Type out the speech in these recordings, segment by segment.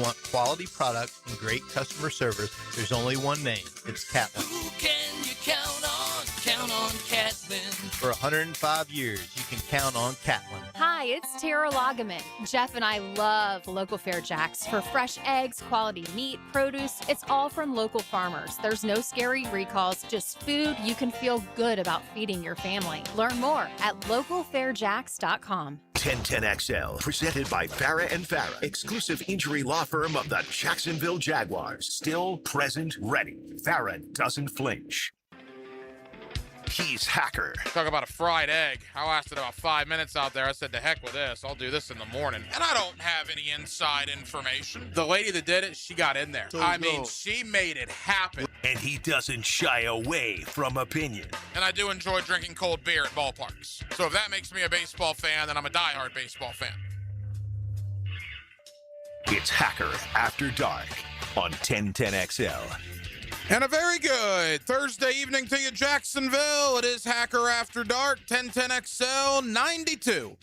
want quality products and great customer service, there's only one name. It's Catlin. Who can you count on? Count on Catlin. For 105 years, you can count on Catlin. Hi, it's Tara Lagaman. Jeff and I love Local Fair Jacks for fresh eggs, quality meat, produce. It's all from local farmers. There's no scary recalls, just food you can feel good about feeding your family. Learn more at localfairjacks.com. 1010XL, presented by Farah and Farah, exclusive injury law firm of the Jacksonville Jaguars. Still present, ready. Farah doesn't flinch. He's Hacker. Talk about a fried egg. I lasted about 5 minutes out there. I said, to heck with this. I'll do this in the morning. And I don't have any inside information. The lady that did it, she got in there. She made it happen. And he doesn't shy away from opinion. And I do enjoy drinking cold beer at ballparks. So if that makes me a baseball fan, then I'm a diehard baseball fan. It's Hacker After Dark on 1010XL. And a very good Thursday evening to you, Jacksonville. It is Hacker After Dark, 1010XL 92.5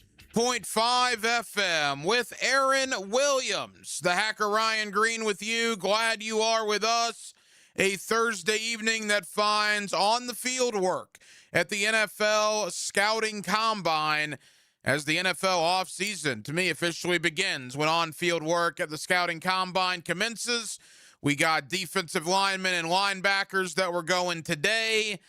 FM with Aaron Williams. The Hacker Ryan Green with you. Glad you are with us. A Thursday evening that finds on the field work at the NFL Scouting Combine as the NFL offseason, to me, officially begins when on-field work at the Scouting Combine commences. We got defensive linemen and linebackers that were going today.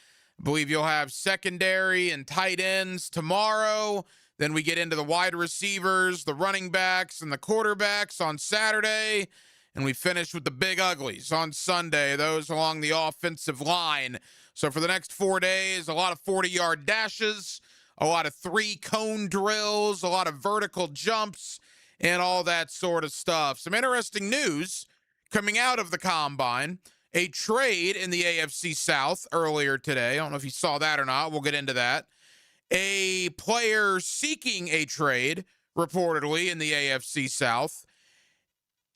I believe you'll have secondary and tight ends tomorrow. Then we get into the wide receivers, the running backs, and the quarterbacks on Saturday. And we finish with the big uglies on Sunday, those along the offensive line. So for the next 4 days, a lot of 40-yard dashes, a lot of three-cone drills, a lot of vertical jumps, and all that sort of stuff. Some interesting news coming out of the Combine. A trade in the AFC South earlier today. I don't know if you saw that or not. We'll get into that. A player seeking a trade, reportedly, in the AFC South.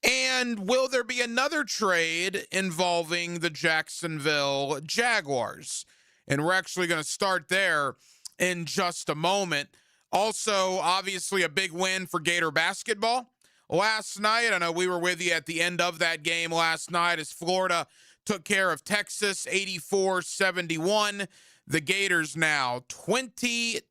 And will there be another trade involving the Jacksonville Jaguars? And we're actually going to start there in just a moment. Also, obviously, a big win for Gator basketball last night. I know we were with you at the end of that game last night as Florida took care of Texas 84-71. The Gators now 22-6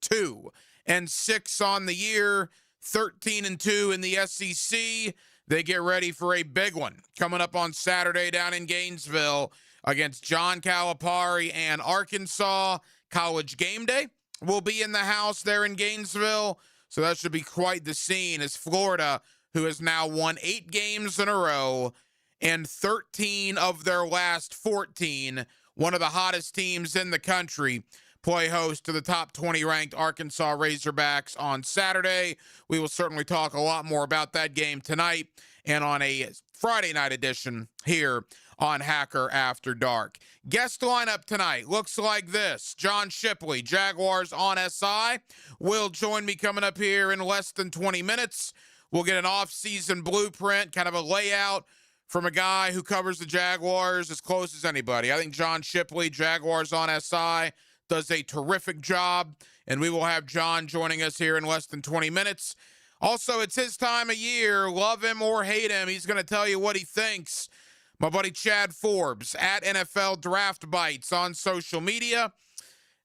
on the year, 13-2 in the SEC. They get ready for a big one coming up on Saturday down in Gainesville against John Calipari and Arkansas. College game day will be in the house there in Gainesville. So that should be quite the scene as Florida, who has now won 8 games in a row and 13 of their last 14, one of the hottest teams in the country, play host to the top 20 ranked Arkansas Razorbacks on Saturday. We will certainly talk a lot more about that game tonight and on a Friday night edition here on Hacker After Dark. Guest lineup tonight looks like this. John Shipley, Jaguars on SI, will join me coming up here in less than 20 minutes. We'll get an off-season blueprint, kind of a layout from a guy who covers the Jaguars as close as anybody. I think John Shipley, Jaguars on SI, does a terrific job, and we will have John joining us here in less than 20 minutes. Also, it's his time of year. Love him or hate him, he's going to tell you what he thinks. My buddy Chad Forbes at NFL Draft Bites on social media.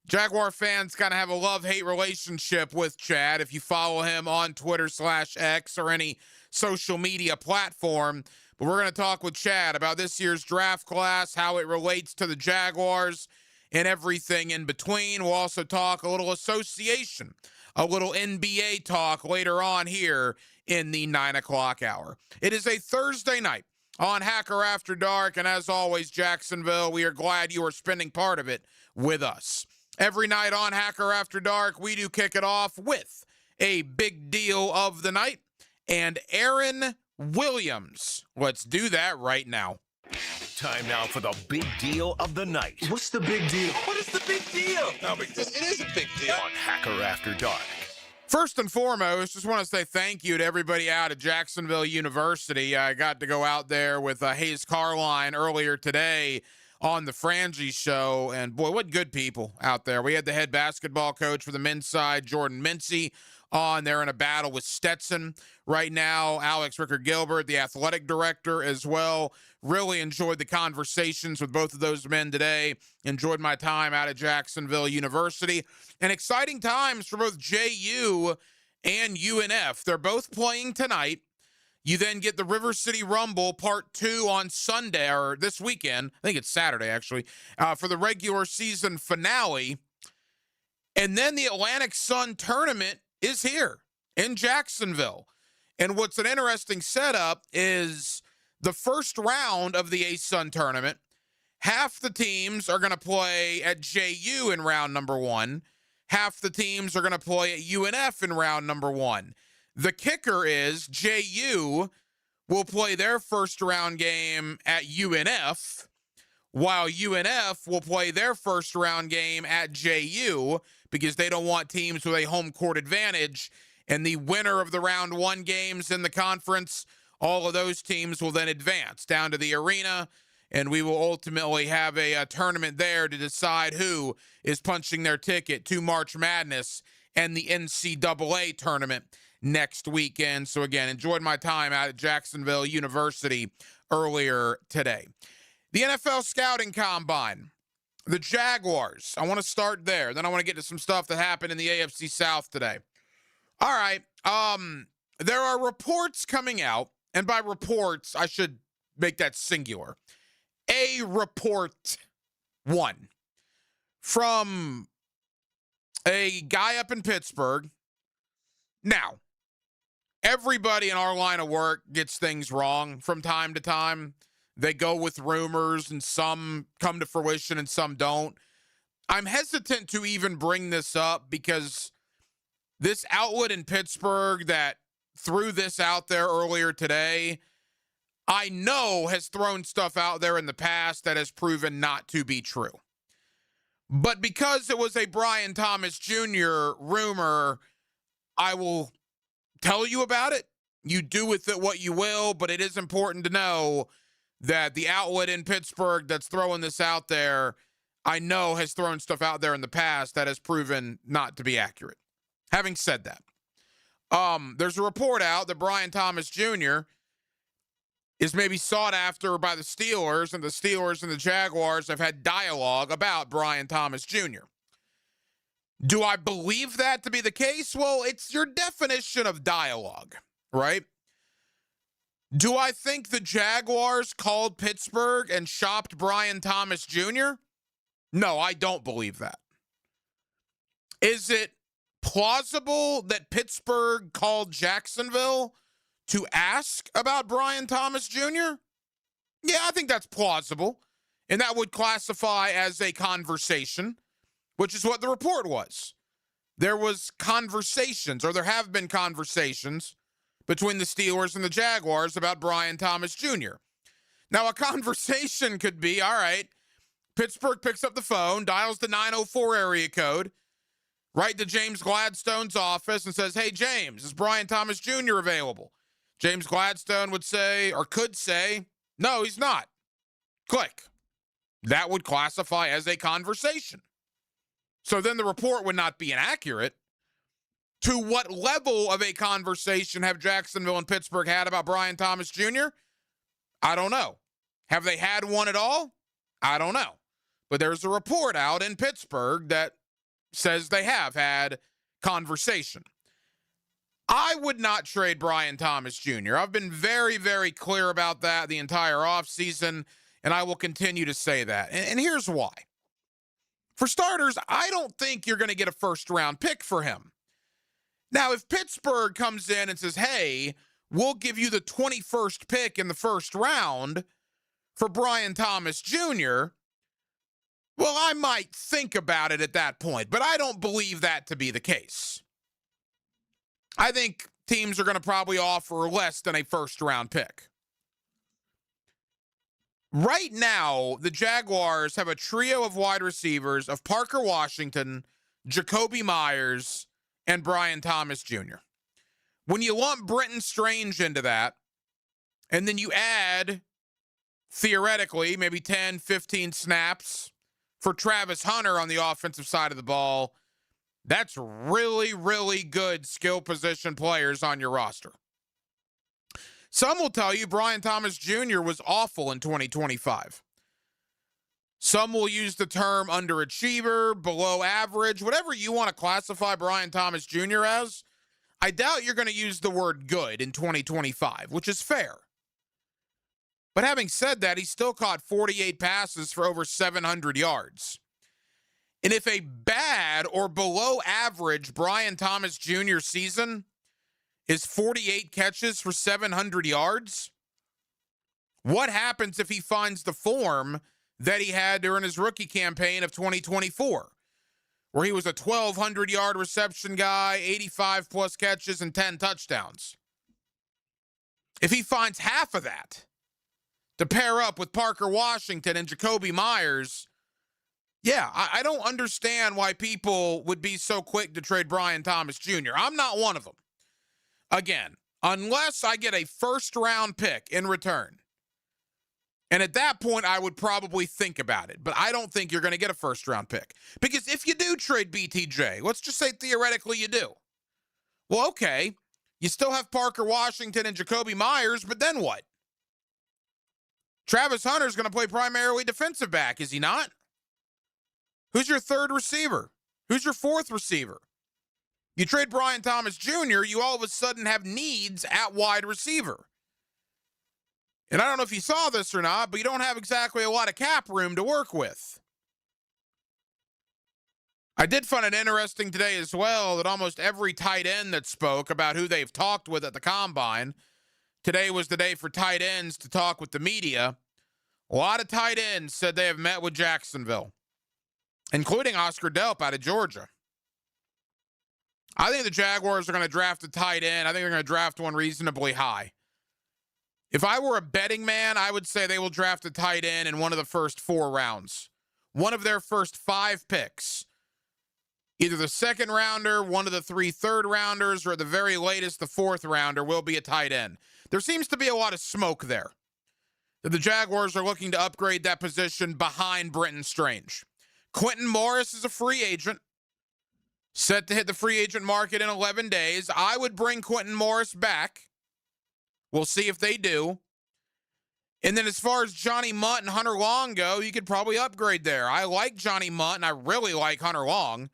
Jaguar fans kind of have a love-hate relationship with Chad if you follow him on Twitter/X or any social media platform. But we're going to talk with Chad about this year's draft class, how it relates to the Jaguars, and everything in between. We'll also talk a little association, a little NBA talk later on here in the 9 o'clock hour. It is a Thursday night on Hacker After Dark, and as always, Jacksonville, we are glad you are spending part of it with us. Every night on Hacker After Dark, we do kick it off with a big deal of the night and Aaron Williams. Let's do that right now. Time now for the big deal of the night. What's the big deal? What is the big deal? No big deal. It is a big deal. On Hacker After Dark. First and foremost, just want to say thank you to everybody out at Jacksonville University. I got to go out there with Hayes Carline earlier today on the Frangie show, and boy, what good people out there. We had the head basketball coach for the men's side, Jordan Mincy, on. They're in a battle with Stetson right now. Alex Rickard-Gilbert, the athletic director as well. Really enjoyed the conversations with both of those men today. Enjoyed my time out at Jacksonville University. And exciting times for both JU and UNF. They're both playing tonight. You then get the River City Rumble Part 2 on Sunday, or this weekend. I think it's Saturday, actually, for the regular season finale. And then the Atlantic Sun Tournament is here in Jacksonville. And what's an interesting setup is the first round of the ASUN Tournament, half the teams are going to play at JU in round number 1. Half the teams are going to play at UNF in round number 1. The kicker is JU will play their first round game at UNF, while UNF will play their first round game at JU, because they don't want teams with a home court advantage. And the winner of the round 1 games in the conference, all of those teams will then advance down to the arena, and we will ultimately have a tournament there to decide who is punching their ticket to March Madness and the NCAA tournament next weekend. So again, enjoyed my time out at Jacksonville University earlier today. The NFL Scouting Combine, the Jaguars. I want to start there. Then I want to get to some stuff that happened in the AFC South today. All right. There are reports coming out, and by reports, I should make that singular. A report one from a guy up in Pittsburgh. Now, everybody in our line of work gets things wrong from time to time. They go with rumors, and some come to fruition and some don't. I'm hesitant to even bring this up because this outlet in Pittsburgh that threw this out there earlier today, I know has thrown stuff out there in the past that has proven not to be true. But because it was a Brian Thomas Jr. rumor, I will tell you about it. You do with it what you will, but it is important to know that the outlet in Pittsburgh that's throwing this out there, I know has thrown stuff out there in the past that has proven not to be accurate. Having said that, there's a report out that Brian Thomas Jr. is maybe sought after by the Steelers, and the Steelers and the Jaguars have had dialogue about Brian Thomas Jr. Do I believe that to be the case? Well, it's your definition of dialogue, right? Do I think the Jaguars called Pittsburgh and shopped Brian Thomas Jr.? No, I don't believe that. Is it plausible that Pittsburgh called Jacksonville to ask about Brian Thomas Jr.? Yeah, I think that's plausible. And that would classify as a conversation, which is what the report was. There was conversations, or there have been conversations between the Steelers and the Jaguars about Brian Thomas Jr. Now, a conversation could be, all right, Pittsburgh picks up the phone, dials the 904 area code, right to James Gladstone's office and says, hey, James, is Brian Thomas Jr. available? James Gladstone would say, or could say, no, he's not. Click. That would classify as a conversation. So then the report would not be inaccurate. To what level of a conversation have Jacksonville and Pittsburgh had about Brian Thomas Jr.? I don't know. Have they had one at all? I don't know. But there's a report out in Pittsburgh that says they have had conversation. I would not trade Brian Thomas Jr. I've been very, very clear about that the entire offseason, and I will continue to say that. And here's why. For starters, I don't think you're going to get a first-round pick for him. Now, if Pittsburgh comes in and says, hey, we'll give you the 21st pick in the first round for Brian Thomas Jr., well, I might think about it at that point, but I don't believe that to be the case. I think teams are going to probably offer less than a first-round pick. Right now, the Jaguars have a trio of wide receivers of Parker Washington, Jacoby Myers, and Brian Thomas Jr. When you lump Brenton Strange into that, and then you add, theoretically, maybe 10, 15 snaps for Travis Hunter on the offensive side of the ball, That's really, really good skill position players on your roster. Some will tell you Brian Thomas Jr. was awful in 2025. Some will use the term underachiever, below average, whatever you want to classify Brian Thomas Jr. as. I doubt you're going to use the word good in 2025, which is fair. But having said that, he still caught 48 passes for over 700 yards. And if a bad or below average Brian Thomas Jr. season is 48 catches for 700 yards, what happens if he finds the form that he had during his rookie campaign of 2024, where he was a 1,200-yard reception guy, 85-plus catches, and 10 touchdowns? If he finds half of that to pair up with Parker Washington and Jakobi Meyers, yeah, I don't understand why people would be so quick to trade Brian Thomas Jr. I'm not one of them. Again, unless I get a first-round pick in return. And at that point, I would probably think about it. But I don't think you're going to get a first-round pick. Because if you do trade BTJ, let's just say theoretically you do. Well, okay, you still have Parker Washington and Jakobi Meyers, but then what? Travis Hunter's going to play primarily defensive back, is he not? Who's your third receiver? Who's your fourth receiver? You trade Brian Thomas Jr., you all of a sudden have needs at wide receiver. And I don't know if you saw this or not, but you don't have exactly a lot of cap room to work with. I did find it interesting today as well that almost every tight end that spoke about who they've talked with at the Combine, today was the day for tight ends to talk with the media. A lot of tight ends said they have met with Jacksonville, including Oscar Delp out of Georgia. I think the Jaguars are going to draft a tight end. I think they're going to draft one reasonably high. If I were a betting man, I would say they will draft a tight end in one of the first 4 rounds. One of their first 5 picks. Either the second rounder, one of the 3 third rounders, or at the very latest, the 4th rounder will be a tight end. There seems to be a lot of smoke there. That the Jaguars are looking to upgrade that position behind Brenton Strange. Quentin Morris is a free agent, set to hit the free agent market in 11 days. I would bring Quentin Morris back. We'll see if they do. And then as far as Johnny Munt and Hunter Long go, you could probably upgrade there. I like Johnny Munt, and I really like Hunter Long.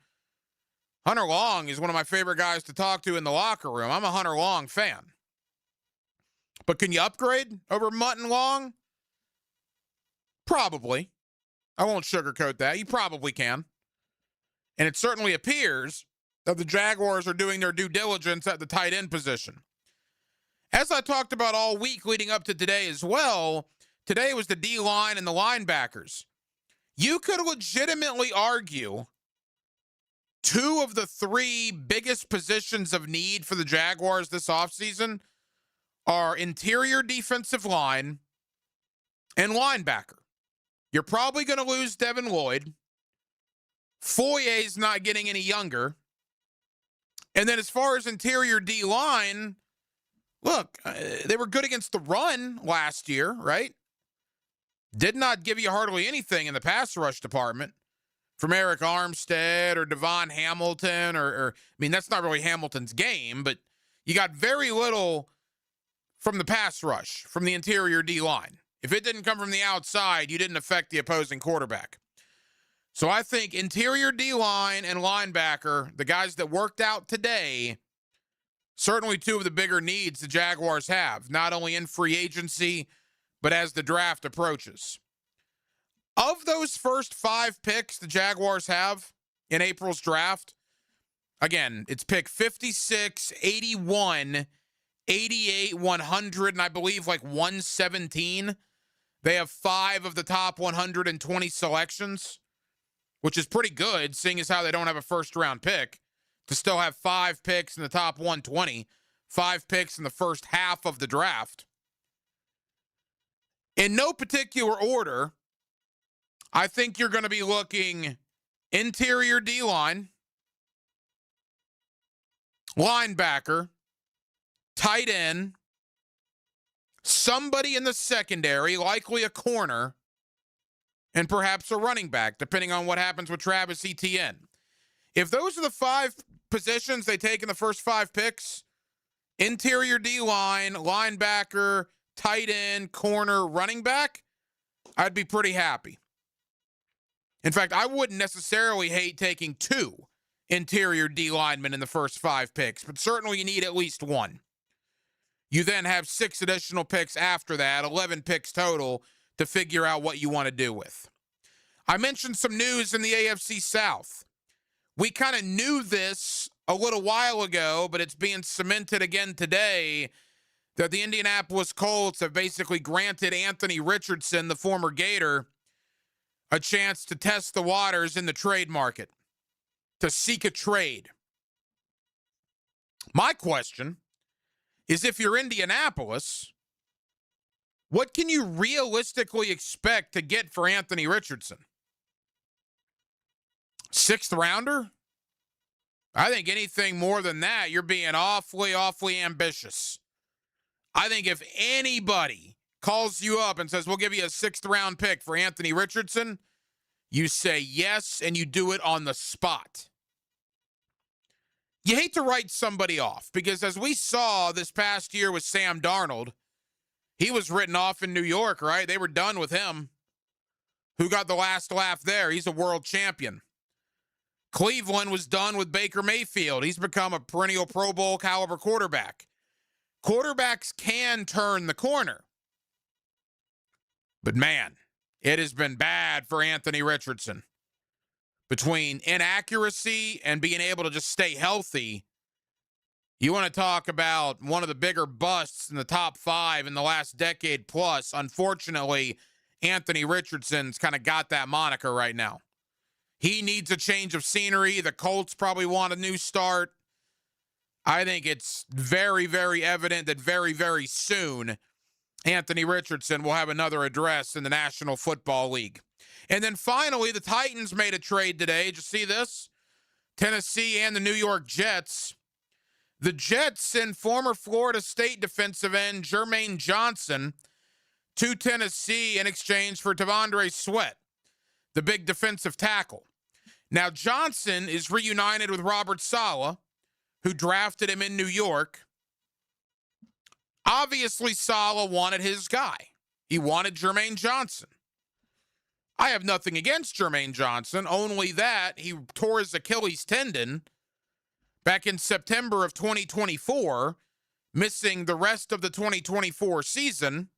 Hunter Long is one of my favorite guys to talk to in the locker room. I'm a Hunter Long fan. But can you upgrade over Munt and Long? Probably. I won't sugarcoat that. You probably can. And it certainly appears that the Jaguars are doing their due diligence at the tight end position. As I talked about all week leading up to today as well, today was the D-line and the linebackers. You could legitimately argue 2 of the 3 biggest positions of need for the Jaguars this offseason are interior defensive line and linebacker. You're probably going to lose Devin Lloyd. Foyer's not getting any younger. And then as far as interior D-line, look, they were good against the run last year, right? Did not give you hardly anything in the pass rush department from Eric Armstead or Devon Hamilton or I mean, that's not really Hamilton's game, but you got very little from the pass rush, from the interior D-line. If it didn't come from the outside, you didn't affect the opposing quarterback. So I think interior D-line and linebacker, the guys that worked out today, certainly 2 of the bigger needs the Jaguars have, not only in free agency, but as the draft approaches. Of those first 5 picks the Jaguars have in April's draft, again, it's pick 56, 81, 88, 100, and I believe like 117. They have 5 of the top 120 selections, which is pretty good, seeing as how they don't have a first-round pick, to still have 5 picks in the top 120, 5 picks in the first half of the draft. In no particular order, I think you're going to be looking interior D-line, linebacker, tight end, somebody in the secondary, likely a corner, and perhaps a running back, depending on what happens with Travis Etienne. If those are the 5 positions they take in the first 5 picks, interior D-line, linebacker, tight end, corner, running back, I'd be pretty happy. In fact, I wouldn't necessarily hate taking 2 interior D linemen in the first 5 picks, but certainly you need at least 1. You then have 6 additional picks after that, 11 picks total, to figure out what you want to do with. I mentioned some news in the AFC South. We kind of knew this a little while ago, but it's being cemented again today that the Indianapolis Colts have basically granted Anthony Richardson, the former Gator, a chance to test the waters in the trade market, to seek a trade. My question is, if you're Indianapolis, what can you realistically expect to get for Anthony Richardson? 6th rounder? I think anything more than that, you're being awfully, awfully ambitious. I think if anybody calls you up and says, we'll give you a 6th round pick for Anthony Richardson, you say yes, and you do it on the spot. You hate to write somebody off, because as we saw this past year with Sam Darnold, he was written off in New York, right? They were done with him. Who got the last laugh there? He's a world champion. Cleveland was done with Baker Mayfield. He's become a perennial Pro Bowl caliber quarterback. Quarterbacks can turn the corner. But man, it has been bad for Anthony Richardson. Between inaccuracy and being able to just stay healthy, you want to talk about one of the bigger busts in the top 5 in the last decade plus. Unfortunately, Anthony Richardson's kind of got that moniker right now. He needs a change of scenery. The Colts probably want a new start. I think it's very, very evident that very, very soon Anthony Richardson will have another address in the National Football League. And then finally, the Titans made a trade today. Did you see this? Tennessee and the New York Jets. The Jets send former Florida State defensive end Jermaine Johnson to Tennessee in exchange for T'Vondre Sweat, the big defensive tackle. Now, Johnson is reunited with Robert Saleh, who drafted him in New York. Obviously, Saleh wanted his guy. He wanted Jermaine Johnson. I have nothing against Jermaine Johnson, only that he tore his Achilles tendon back in September of 2024, missing the rest of the 2024 season.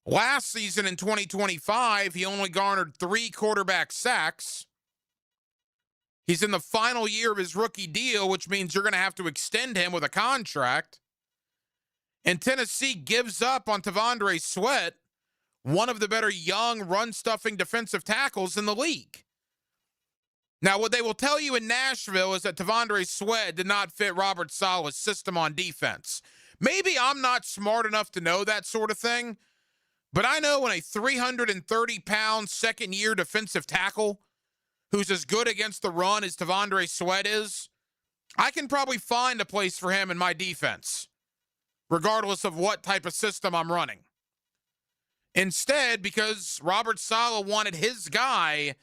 Last season in 2025, he only garnered 3 quarterback sacks. He's in the final year of his rookie deal, which means you're going to have to extend him with a contract. And Tennessee gives up on T'Vondre Sweat, one of the better young run-stuffing defensive tackles in the league. Now, what they will tell you in Nashville is that T'Vondre Sweat did not fit Robert Saleh's system on defense. Maybe I'm not smart enough to know that sort of thing, but I know when a 330-pound second-year defensive tackle who's as good against the run as T'Vondre Sweat is, I can probably find a place for him in my defense, regardless of what type of system I'm running. Instead, because Robert Saleh wanted his guy,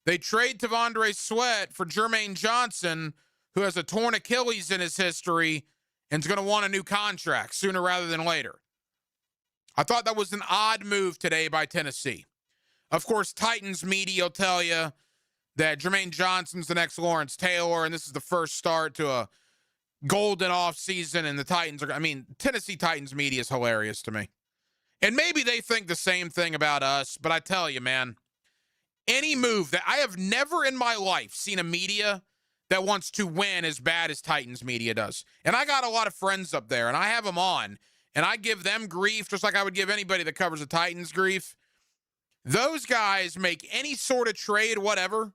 they trade T'Vondre Sweat for Jermaine Johnson, who has a torn Achilles in his history and is going to want a new contract sooner rather than later. I thought that was an odd move today by Tennessee. Of course, Titans media will tell you that Jermaine Johnson's the next Lawrence Taylor, and this is the first start to a golden offseason, and the Titans are, Tennessee Titans media is hilarious to me. And maybe they think the same thing about us, but I tell you, man, any move that I have never in my life seen a media that wants to win as bad as Titans media does. And I got a lot of friends up there, and I have them on, and I give them grief just like I would give anybody that covers the Titans grief. Those guys make any sort of trade, whatever.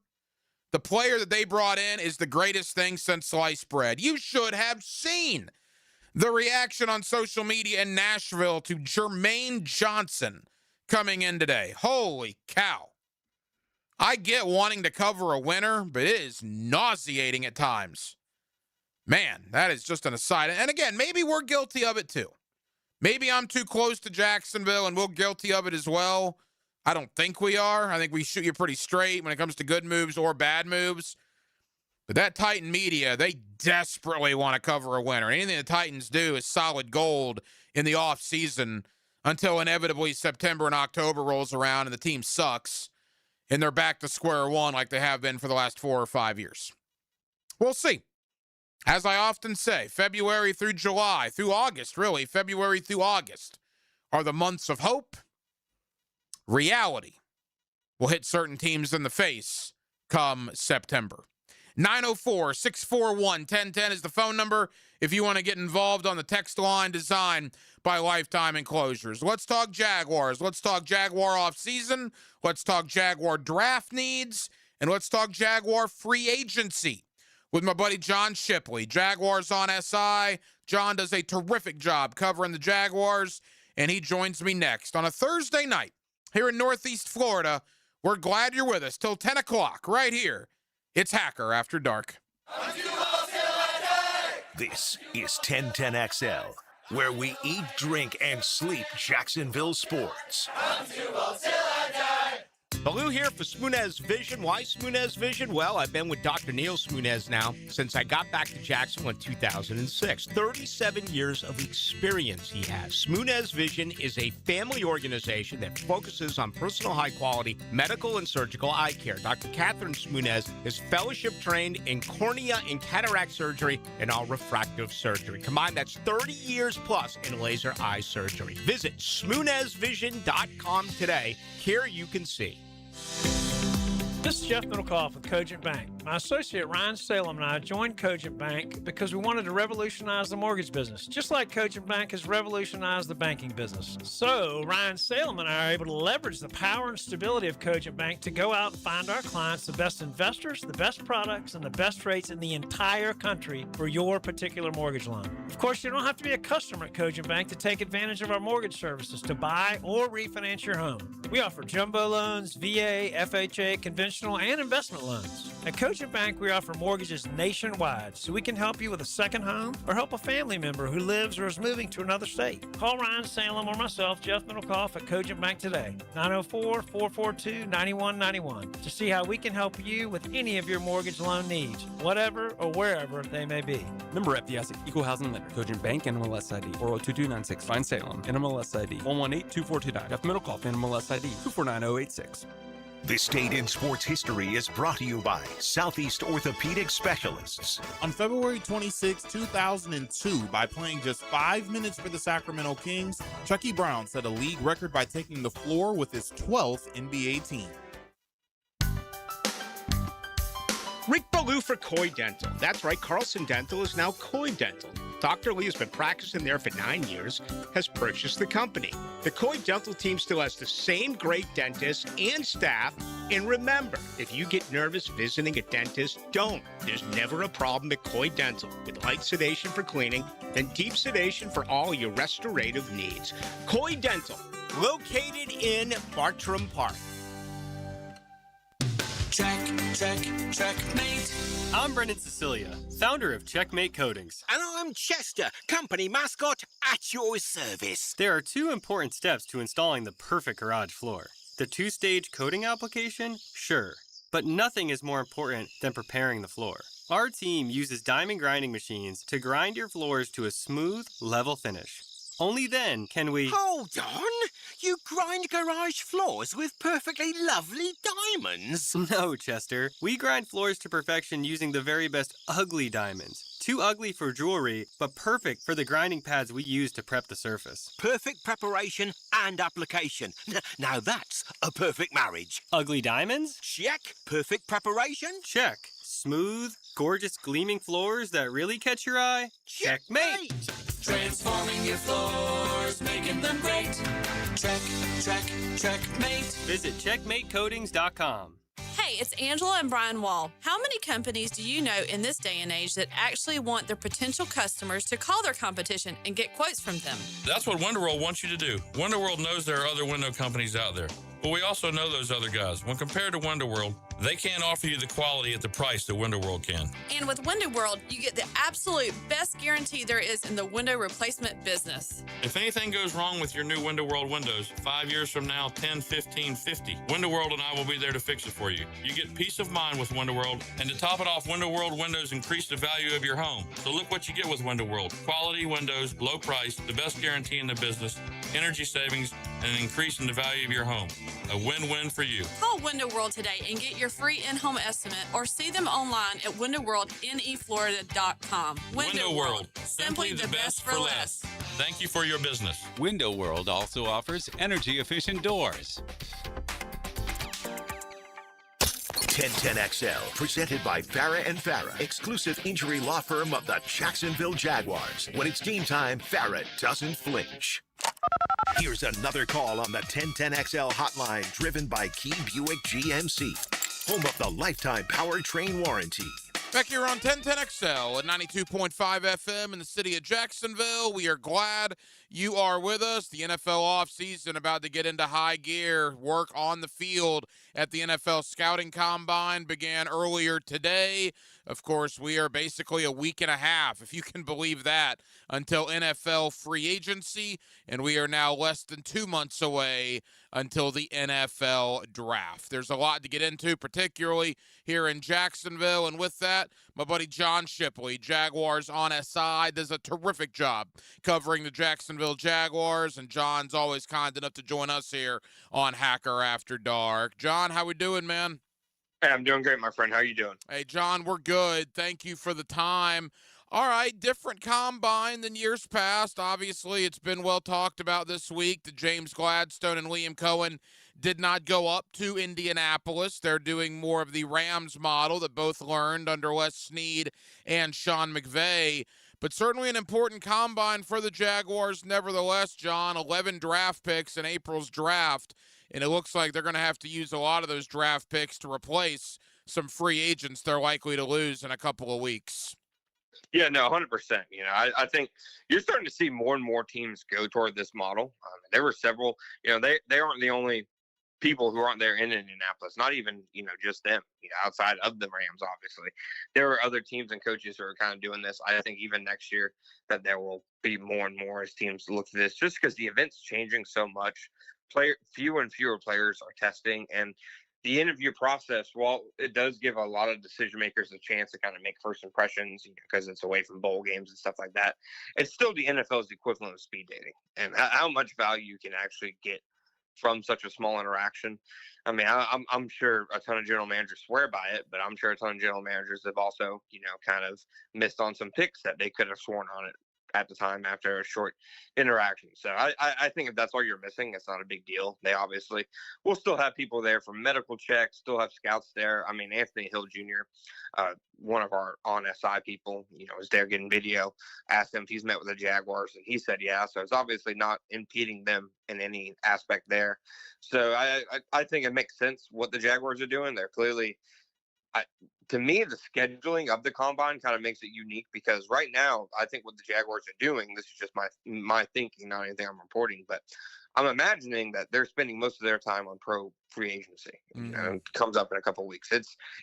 The player that they brought in is the greatest thing since sliced bread. You should have seen the reaction on social media in Nashville to Jermaine Johnson coming in today. Holy cow. I get wanting to cover a winner, but it is nauseating at times. Man, that is just an aside. And again, maybe we're guilty of it too. Maybe I'm too close to Jacksonville and we're guilty of it as well. I don't think we are. I think we shoot you pretty straight when it comes to good moves or bad moves. But that Titan media, they desperately want to cover a winner. Anything the Titans do is solid gold in the offseason until inevitably September and October rolls around and the team sucks and they're back to square one like they have been for the last 4 or 5 years. We'll see. As I often say, February through July, through August, really, February through August are the months of hope. Reality will hit certain teams in the face come September. 904-641-1010 is the phone number if you want to get involved on the text line designed by Lifetime Enclosures. Let's talk Jaguars. Let's talk Jaguar offseason. Let's talk Jaguar draft needs. And let's talk Jaguar free agency with my buddy John Shipley. Jaguars on SI. John does a terrific job covering the Jaguars, and he joins me next on a Thursday night here in Northeast Florida. We're glad you're with us till 10 o'clock right here. It's Hacker After Dark. This is 1010XL, where we eat, drink, and sleep Jacksonville sports. Baloo here for Smoonez Vision. Why Smoonez Vision? Well, I've been with Dr. Neil Smoonez now since I got back to Jacksonville in 2006. 37 years of experience he has. Smoonez Vision is a family organization that focuses on personal high-quality medical and surgical eye care. Dr. Catherine Smoonez is fellowship-trained in cornea and cataract surgery and all refractive surgery. Combined, that's 30 years plus in laser eye surgery. Visit SmoonezVision.com today. Care you can see. This is Jeff Middlecoff with Cogent Bank. My associate Ryan Salem and I joined Cogent Bank because we wanted to revolutionize the mortgage business, just like Cogent Bank has revolutionized the banking business. So Ryan Salem and I are able to leverage the power and stability of Cogent Bank to go out and find our clients the best investors, the best products, and the best rates in the entire country for your particular mortgage loan. Of course, you don't have to be a customer at Cogent Bank to take advantage of our mortgage services to buy or refinance your home. We offer jumbo loans, VA, FHA, conventional, and investment loans. At Cogent Bank, we offer mortgages nationwide, so we can help you with a second home or help a family member who lives or is moving to another state. Call Ryan Salem or myself, Jeff Middlecoff, at Cogent Bank today, 904-442-9191, to see how we can help you with any of your mortgage loan needs, whatever or wherever they may be. Member FDIC, Equal Housing Lender, Cogent Bank, NMLS ID 402296, Ryan Salem, NMLS ID 1182429, Jeff Middlecoff, NMLS ID 249086. This date in sports history is brought to you by Southeast Orthopedic Specialists. On February 26, 2002, by playing just 5 minutes for the Sacramento Kings, Chucky Brown set a league record by taking the floor with his 12th NBA team. Rick Ballou for Coy Dental. That's right, Carlson Dental is now Coy Dental. Dr. Lee has been practicing there for 9 years, has purchased the company. The Coy Dental team still has the same great dentists and staff. And remember, if you get nervous visiting a dentist, don't. There's never a problem at Coy Dental with light sedation for cleaning and deep sedation for all your restorative needs. Coy Dental, located in Bartram Park. Checkmate. I'm Brendan Cecilia, founder of Checkmate Coatings. And I'm Chester, company mascot at your service. There are 2 important steps to installing the perfect garage floor. The 2-stage coating application, sure, but nothing is more important than preparing the floor. Our team uses diamond grinding machines to grind your floors to a smooth, level finish. Only then can we... Hold on! You grind garage floors with perfectly lovely diamonds? No, Chester. We grind floors to perfection using the very best ugly diamonds. Too ugly for jewelry, but perfect for the grinding pads we use to prep the surface. Perfect preparation and application. Now that's a perfect marriage. Ugly diamonds? Check. Perfect preparation? Check. Smooth, gorgeous, gleaming floors that really catch your eye? Checkmate! Transforming your floors, making them great. Checkmate. Visit checkmatecoatings.com. Hey, it's Angela and Brian Wall. How many companies do you know in this day and age that actually want their potential customers to call their competition and get quotes from them? That's what Wonderworld wants you to do. Wonderworld knows there are other window companies out there, but we also know those other guys. When compared to Wonderworld, They can't offer you the quality at the price that Window World can. And with Window World, you get the absolute best guarantee there is in the window replacement business. If anything goes wrong with your new Window World windows, 5 years from now, 10, 15, 50, Window World and I will be there to fix it for you. You get peace of mind with Window World, and to top it off, Window World windows increase the value of your home. So look what you get with Window World. Quality windows, low price, the best guarantee in the business, energy savings, and an increase in the value of your home. A win-win for you. Call Window World today and get your free in-home estimate, or see them online at windowworldneflorida.com. Window World, simply the best for less. Thank you for your business. Window World also offers energy-efficient doors. 1010XL, presented by Farah and Farah, exclusive injury law firm of the Jacksonville Jaguars. When it's game time, Farah doesn't flinch. Here's another call on the 1010XL hotline, driven by Key Buick GMC, home of the lifetime powertrain warranty. Back here on 1010XL at 92.5 FM in the city of Jacksonville. We are glad you are with us. The NFL offseason about to get into high gear. Work on the field at the NFL Scouting Combine began earlier today. Of course, we are basically a week and a half, if you can believe that, until NFL free agency, and we are now less than 2 months away until the NFL draft. There's a lot to get into, particularly here in Jacksonville, and with that, my buddy John Shipley, Jaguars on SI, does a terrific job covering the Jacksonville Jaguars, and John's always kind enough to join us here on Hacker After Dark. John, how we doing, man? Hey, I'm doing great, my friend. How are you doing? Hey, John, we're good. Thank you for the time. All right, different combine than years past. Obviously, it's been well talked about this week that James Gladstone and Liam Cohen did not go up to Indianapolis. They're doing more of the Rams model that both learned under Les Snead and Sean McVay. But certainly an important combine for the Jaguars. Nevertheless, John, 11 draft picks in April's draft. And it looks like they're going to have to use a lot of those draft picks to replace some free agents they're likely to lose in a couple of weeks. Yeah, no, 100%. You know, I think you're starting to see more and more teams go toward this model. There were several, you know, they aren't the only people who aren't there in Indianapolis, not even, you know, just them, you know, outside of the Rams, obviously. There are other teams and coaches who are kind of doing this. I think even next year that there will be more and more as teams look to this, just because the event's changing so much. Fewer and fewer players are testing, and the interview process, while it does give a lot of decision makers a chance to kind of make first impressions, you know, because it's away from bowl games and stuff like that, it's still the NFL's equivalent of speed dating, and how much value you can actually get from such a small interaction. I mean, I'm sure a ton of general managers swear by it, but I'm sure a ton of general managers have also, you know, kind of missed on some picks that they could have sworn on it at the time after a short interaction. So I think if that's all you're missing, it's not a big deal. They obviously will still have people there for medical checks, still have scouts there. I mean, Anthony Hill Jr., one of our on SI people, you know, is there getting video, asked him if he's met with the Jaguars, and he said yeah. So it's obviously not impeding them in any aspect there. So I think it makes sense what the Jaguars are doing. They're clearly, to me, the scheduling of the combine kind of makes it unique, because right now, I think what the Jaguars are doing, this is just my thinking, not anything I'm reporting, but I'm imagining that they're spending most of their time on pro free agency. Mm-hmm. You know, it comes up in a couple of weeks.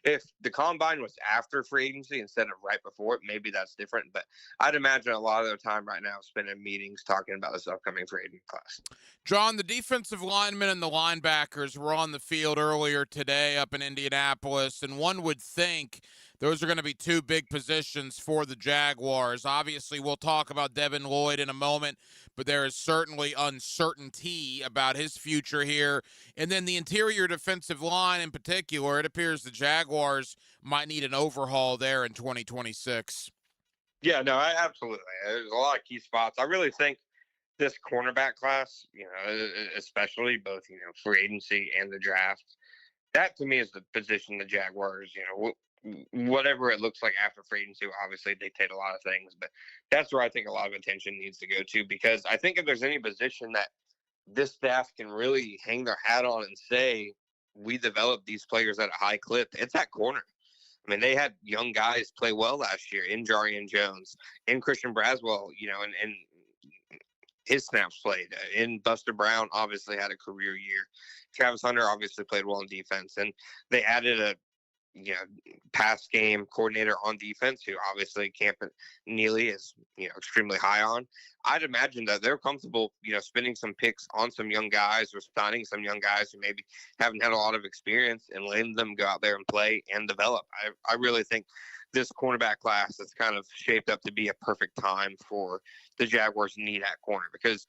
If the combine was after free agency instead of right before it, maybe that's different. But I'd imagine a lot of their time right now is spent in meetings talking about this upcoming free agent class. John, the defensive linemen and the linebackers were on the field earlier today up in Indianapolis, and one would think those are going to be two big positions for the Jaguars. Obviously, we'll talk about Devin Lloyd in a moment, but there is certainly uncertainty about his future here. And then the interior defensive line in particular, it appears the Jaguars might need an overhaul there in 2026. Yeah, no, absolutely. There's a lot of key spots. I really think this cornerback class, you know, especially both, you know, free agency and the draft, that to me is the position the Jaguars, you know, whatever it looks like after free agency will obviously dictate a lot of things, but that's where I think a lot of attention needs to go to, because I think if there's any position that this staff can really hang their hat on and say, we developed these players at a high clip, it's that corner. I mean, they had young guys play well last year in Jarian Jones, in Christian Braswell, you know, and his snaps played. And Buster Brown obviously had a career year. Travis Hunter obviously played well in defense, and they added a pass game coordinator on defense, who obviously Camp Neely is, extremely high on. I'd imagine that they're comfortable, spending some picks on some young guys or signing some young guys who maybe haven't had a lot of experience and letting them go out there and play and develop. I really think this cornerback class is kind of shaped up to be a perfect time for the Jaguars' need at corner because,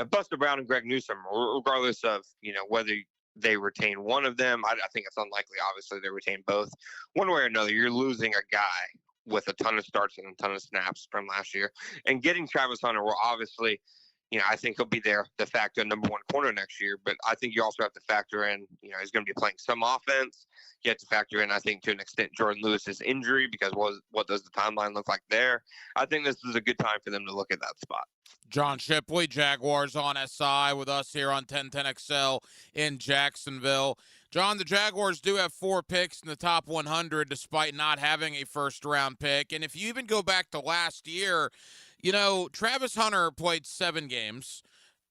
Buster Brown and Greg Newsome, regardless of, whether they retain one of them. I think it's unlikely, obviously, they retain both. One way or another, you're losing a guy with a ton of starts and a ton of snaps from last year. And getting Travis Hunter will obviously, I think he'll be there de facto number one corner next year. But I think you also have to factor in, he's going to be playing some offense. You have to factor in, I think, to an extent, Jordan Lewis's injury because what does the timeline look like there? I think this is a good time for them to look at that spot. John Shipley, Jaguars on SI with us here on 1010XL in Jacksonville. John, the Jaguars do have 4 picks in the top 100 despite not having a first-round pick. And if you even go back to last year, Travis Hunter played 7 games.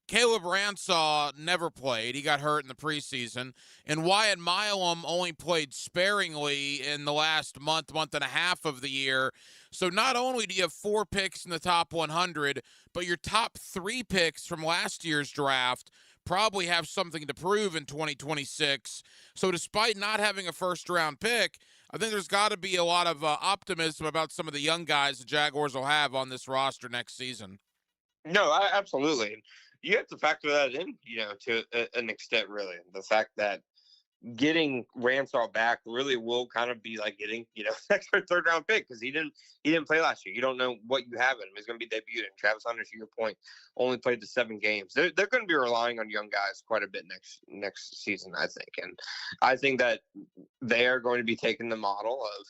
Caleb Ransaw never played. He got hurt in the preseason. And Wyatt Milam only played sparingly in the last month and a half of the year. So not only do you have 4 picks in the top 100, but your top 3 picks from last year's draft probably have something to prove in 2026. So despite not having a first-round pick, I think there's got to be a lot of optimism about some of the young guys the Jaguars will have on this roster next season. No, absolutely. You have to factor that in, to an extent, really. The fact that getting Ransaw back really will kind of be like getting, second or third round pick because he didn't play last year. You don't know what you have in him. He's going to be debuting. Travis Hunter, to your point, only played the 7 games. They're going to be relying on young guys quite a bit next season, I think. And I think that they are going to be taking the model of,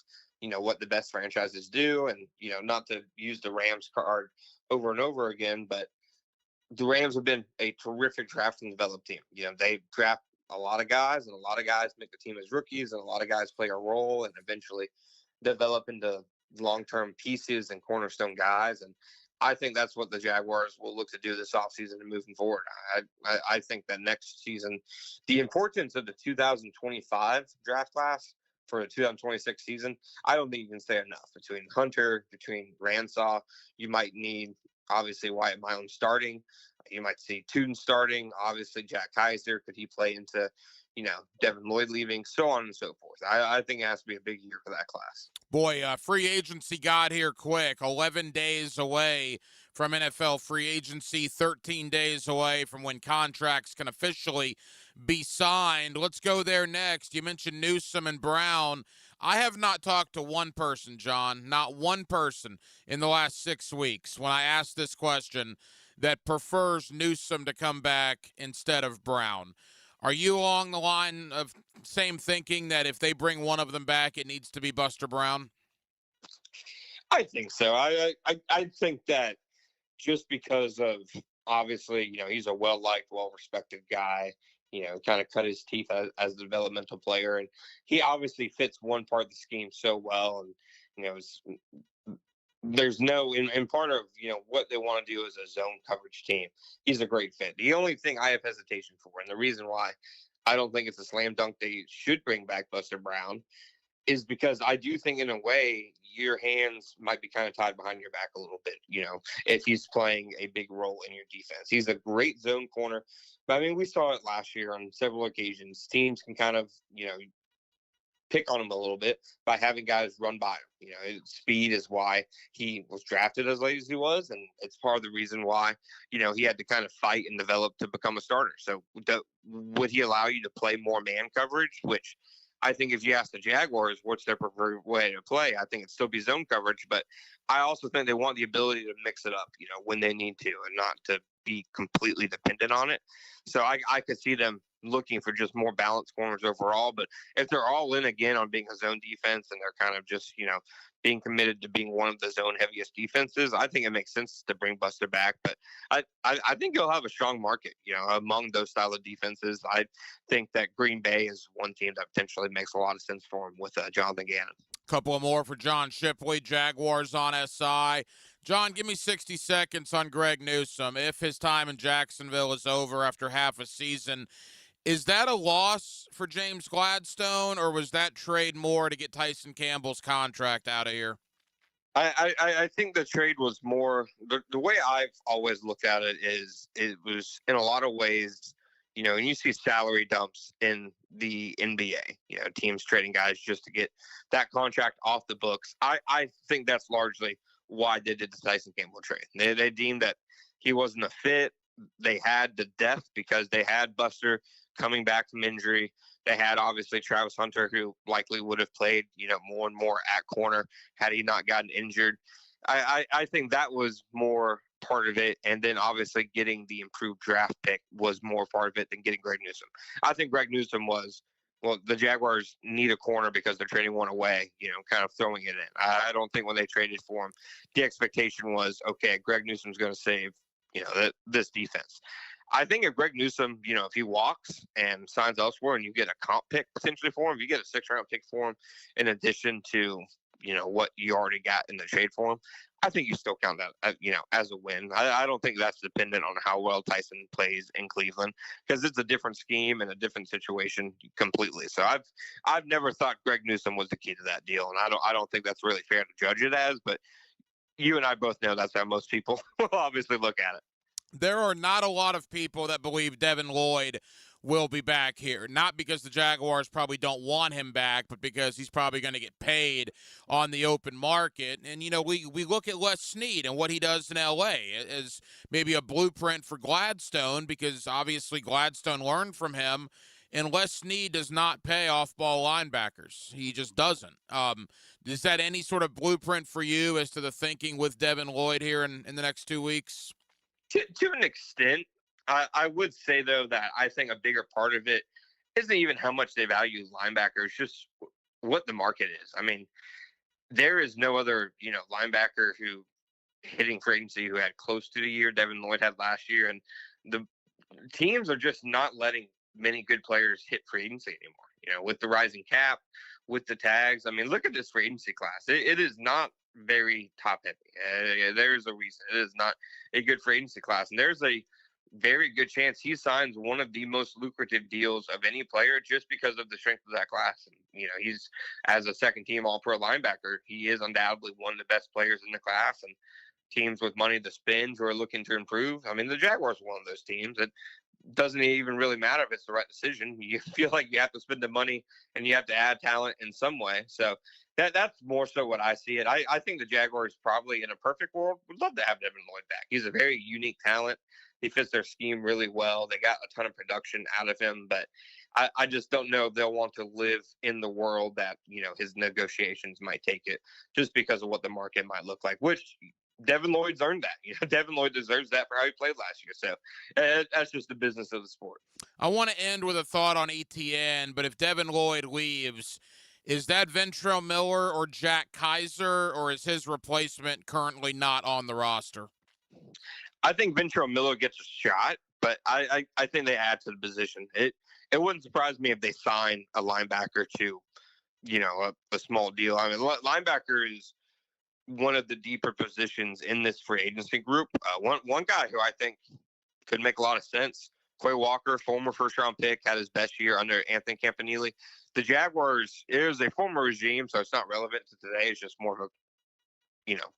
what the best franchises do. And, not to use the Rams card over and over again, but the Rams have been a terrific draft and develop team. They draft a lot of guys, and a lot of guys make the team as rookies, and a lot of guys play a role and eventually develop into long-term pieces and cornerstone guys. And I think that's what the Jaguars will look to do this offseason and moving forward. I think that next season, the importance of the 2025 draft class for the 2026 season, I don't think you can say enough. Between Hunter, between Ransaw, you might need, obviously, Wyatt Milam starting. You might see Tuden starting. Obviously, Jack Kaiser. Could he play into, Devin Lloyd leaving, so on and so forth. I think it has to be a big year for that class. Boy, free agency got here quick. 11 days away from NFL free agency, 13 days away from when contracts can officially be signed. Let's go there next. You mentioned Newsome and Brown. I have not talked to one person, John, not one person in the last 6 weeks when I asked this question that prefers Newsome to come back instead of Brown. Are you along the line of same thinking that if they bring one of them back, it needs to be Buster Brown? I think so. I think that just because of, obviously, he's a well-liked, well-respected guy, kind of cut his teeth as a developmental player. And he obviously fits one part of the scheme so well. And, there's no, in part of, what they want to do is a zone coverage team. He's a great fit. The only thing I have hesitation for, and the reason why I don't think it's a slam dunk they should bring back Buster Brown, is because I do think in a way your hands might be kind of tied behind your back a little bit, if he's playing a big role in your defense. He's a great zone corner. But, we saw it last year on several occasions. Teams can kind of, pick on him a little bit by having guys run by him. Speed is why he was drafted as late as he was, and it's part of the reason why, he had to kind of fight and develop to become a starter. So would he allow you to play more man coverage, which I think if you ask the Jaguars what's their preferred way to play, I think it'd still be zone coverage. But I also think they want the ability to mix it up, when they need to, and not to be completely dependent on it. So I could see them looking for just more balanced corners overall. But if they're all in again on being a zone defense and they're kind of just, being committed to being one of the zone heaviest defenses, I think it makes sense to bring Buster back. But I think he'll have a strong market, among those style of defenses. I think that Green Bay is one team that potentially makes a lot of sense for him with Jonathan Gannon. Couple more for John Shipley, Jaguars on SI. John, give me 60 seconds on Greg Newsome. If his time in Jacksonville is over after half a season, is that a loss for James Gladstone, or was that trade more to get Tyson Campbell's contract out of here? I think the trade was more the way I've always looked at it is it was in a lot of ways, and you see salary dumps in the NBA, teams trading guys just to get that contract off the books. I think that's largely why they did the Tyson Campbell trade. They deemed that he wasn't a fit. They had the depth because they had Buster coming back from injury. They had obviously Travis Hunter, who likely would have played, more and more at corner had he not gotten injured. I think that was more part of it. And then obviously getting the improved draft pick was more part of it than getting Greg Newsome. I think Greg Newsome was, the Jaguars need a corner because they're trading one away, kind of throwing it in. I don't think when they traded for him, the expectation was, okay, Greg Newsome's going to save, this defense. I think if Greg Newsome, if he walks and signs elsewhere and you get a comp pick potentially for him, if you get a 6th-round pick for him in addition to, what you already got in the trade for him, I think you still count that, as a win. I don't think that's dependent on how well Tyson plays in Cleveland because it's a different scheme and a different situation completely. So I've never thought Greg Newsome was the key to that deal, and I don't think that's really fair to judge it as, but you and I both know that's how most people will obviously look at it. There are not a lot of people that believe Devin Lloyd will be back here. Not because the Jaguars probably don't want him back, but because he's probably going to get paid on the open market. And, we look at Les Snead and what he does in L.A. as maybe a blueprint for Gladstone because obviously Gladstone learned from him. And Les Snead does not pay off-ball linebackers. He just doesn't. Is that any sort of blueprint for you as to the thinking with Devin Lloyd here in the next 2 weeks? To an extent, I would say, though, that I think a bigger part of it isn't even how much they value linebackers, just what the market is. I mean, there is no other, linebacker who hitting free agency who had close to the year Devin Lloyd had last year. And the teams are just not letting many good players hit free agency anymore, with the rising cap, with the tags. I mean, look at this free agency class. It is not very top heavy. There's a reason it is not a good free agency class, and there's a very good chance he signs one of the most lucrative deals of any player just because of the strength of that class. And he's as a second team all-pro linebacker, he is undoubtedly one of the best players in the class, and teams with money to spend who are looking to improve. I mean, the Jaguars are one of those teams that doesn't even really matter if it's the right decision. You feel like you have to spend the money and you have to add talent in some way. So that's more so what I see it. I think the Jaguars probably in a perfect world would love to have Devin Lloyd back. He's a very unique talent. He fits their scheme really well. They got a ton of production out of him, but I just don't know if they'll want to live in the world that, his negotiations might take it just because of what the market might look like, which Devin Lloyd's earned that. Devin Lloyd deserves that for how he played last year. So that's just the business of the sport. I want to end with a thought on ETN, but if Devin Lloyd leaves, is that Ventrell Miller or Jack Kaiser, or is his replacement currently not on the roster? I think Ventrell Miller gets a shot, but I think they add to the position. It wouldn't surprise me if they sign a linebacker to, a small deal. I mean, linebacker is one of the deeper positions in this free agency group. One guy who I think could make a lot of sense, Quay Walker, former first-round pick, had his best year under Anthony Campanile. The Jaguars, it was a former regime, so it's not relevant to today. It's just more of a,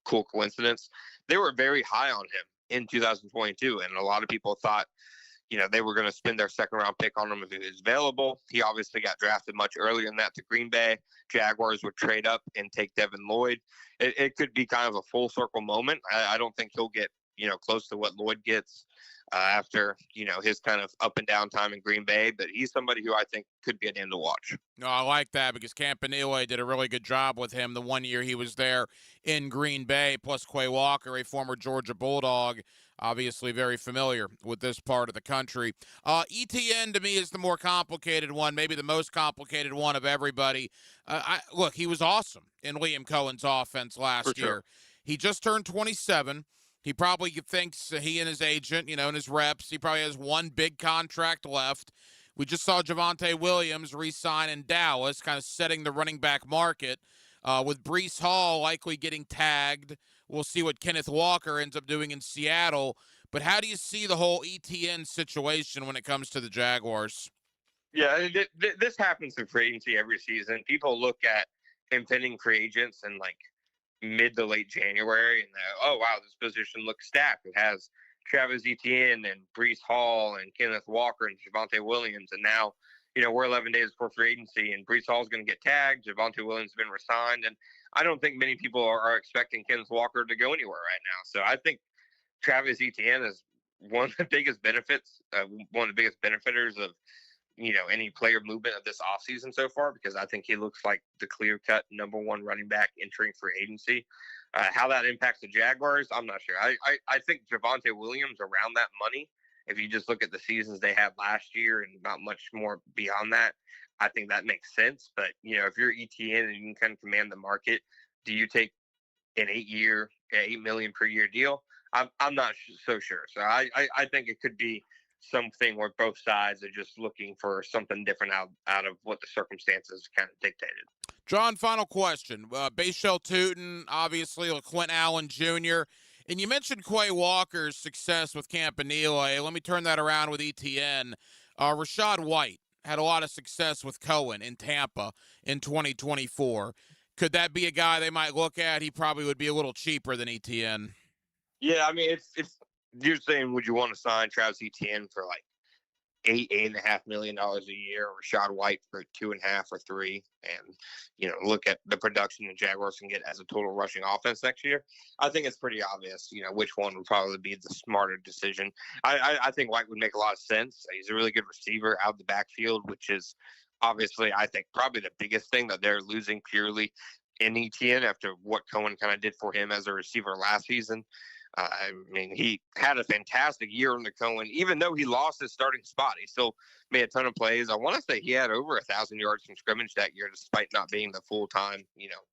cool coincidence. They were very high on him in 2022, and a lot of people thought, they were going to spend their second-round pick on him if he was available. He obviously got drafted much earlier than that to Green Bay. Jaguars would trade up and take Devin Lloyd. It could be kind of a full-circle moment. I don't think he'll get, close to what Lloyd gets after, his kind of up and down time in Green Bay. But he's somebody who I think could be a name to watch. No, I like that because Campanile did a really good job with him the 1 year he was there in Green Bay, plus Quay Walker, a former Georgia Bulldog, obviously very familiar with this part of the country. ETN, to me, is the more complicated one, maybe the most complicated one of everybody. Look, he was awesome in Liam Cohen's offense last year. He just turned 27. He probably thinks he and his agent, and his reps, he probably has one big contract left. We just saw Javonte Williams re-sign in Dallas, kind of setting the running back market, with Breece Hall likely getting tagged We'll see what Kenneth Walker ends up doing in Seattle. But how do you see the whole ETN situation when it comes to the Jaguars? Yeah, this happens in free agency every season. People look at impending free agents in like mid to late January, and oh wow, this position looks stacked. It has Travis Etienne and Breece Hall and Kenneth Walker and Javonte Williams, and now we're 11 days before free agency, and Breece Hall is going to get tagged. Javonte Williams has been resigned, and I don't think many people are expecting Kenneth Walker to go anywhere right now. So I think Travis Etienne is one of the biggest benefits, one of the biggest benefiters of any player movement of this offseason so far, because I think he looks like the clear-cut number one running back entering free agency. How that impacts the Jaguars, I'm not sure. I think Javonte Williams around that money, if you just look at the seasons they had last year and not much more beyond that, I think that makes sense. But, if you're ETN and you can kind of command the market, do you take an 8-year, $8 million per year deal? I'm not so sure. So I think it could be something where both sides are just looking for something different out of what the circumstances kind of dictated. John, final question. Bashal Tootin, obviously, Quint Allen Jr., and you mentioned Quay Walker's success with Campanile. Let me turn that around with ETN. Rachaad White had a lot of success with Cohen in Tampa in 2024. Could that be a guy they might look at? He probably would be a little cheaper than ETN. Yeah, I mean, it's you're saying, would you want to sign Travis Etienne for like $8.5 million a year, or Rachaad White for 2.5 or 3, and look at the production the Jaguars can get as a total rushing offense next year? I think it's pretty obvious, which one would probably be the smarter decision. I think White would make a lot of sense. He's a really good receiver out of the backfield, which is obviously, I think, probably the biggest thing that they're losing purely in Etienne after what Cohen kind of did for him as a receiver last season. I mean, he had a fantastic year under Cohen. Even though he lost his starting spot, he still made a ton of plays. I want to say he had over 1,000 yards from scrimmage that year, despite not being the full-time,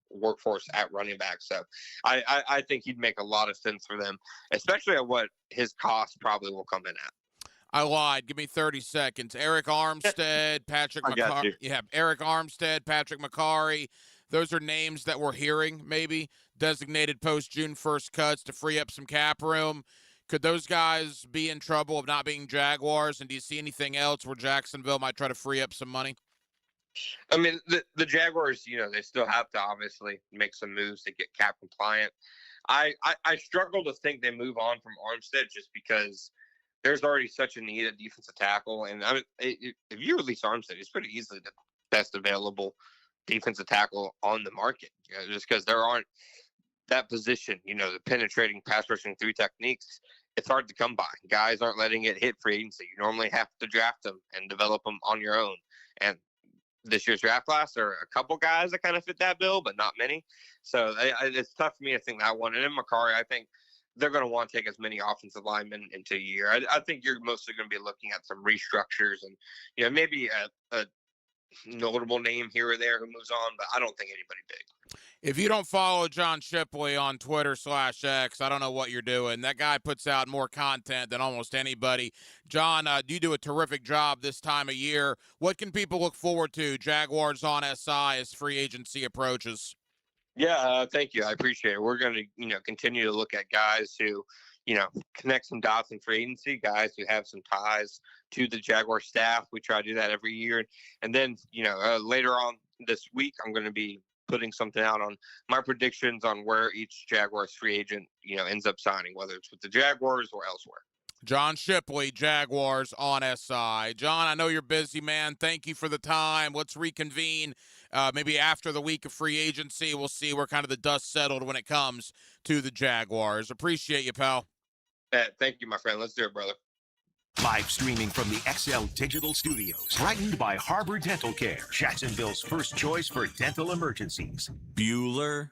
workforce at running back. So I think he'd make a lot of sense for them, especially at what his cost probably will come in at. I lied. Give me 30 seconds. Eric Armstead, Patrick McCarry. Yeah, Eric Armstead, Patrick McCarry. Those are names that we're hearing, maybe designated post-June 1st cuts to free up some cap room. Could those guys be in trouble of not being Jaguars? And do you see anything else where Jacksonville might try to free up some money? I mean, the Jaguars, they still have to obviously make some moves to get cap compliant. I struggle to think they move on from Armstead just because there's already such a need at defensive tackle. And I mean, if you release Armstead, he's pretty easily the best available defensive tackle on the market, just because there aren't that position, the penetrating pass rushing 3 techniques. It's hard to come by. Guys aren't letting it hit free agency. You normally have to draft them and develop them on your own. And this year's draft class, there are a couple guys that kind of fit that bill, but not many. So it's tough for me to think that one. And then McCarry, I think they're going to want to take as many offensive linemen into a year. I think you're mostly going to be looking at some restructures and, maybe a notable name here or there who moves on, but I don't think anybody big. If you don't follow John Shipley on Twitter/X, I don't know what you're doing. That guy puts out more content than almost anybody. John, you do a terrific job this time of year. What can people look forward to, Jaguars on SI, as free agency approaches? Yeah, thank you. I appreciate it. We're going to, continue to look at guys who, connect some dots in free agency, guys who have some ties to the Jaguar staff. We try to do that every year. And then, later on this week, I'm going to be putting something out on my predictions on where each Jaguars free agent, ends up signing, whether it's with the Jaguars or elsewhere. John Shipley, Jaguars on SI. John, I know you're busy, man. Thank you for the time. Let's reconvene maybe after the week of free agency. We'll see where kind of the dust settled when it comes to the Jaguars. Appreciate you, pal. Thank you, my friend. Let's do it, brother. Live streaming from the XL Digital Studios. Brightened by Harbor Dental Care, Jacksonville's first choice for dental emergencies. Bueller.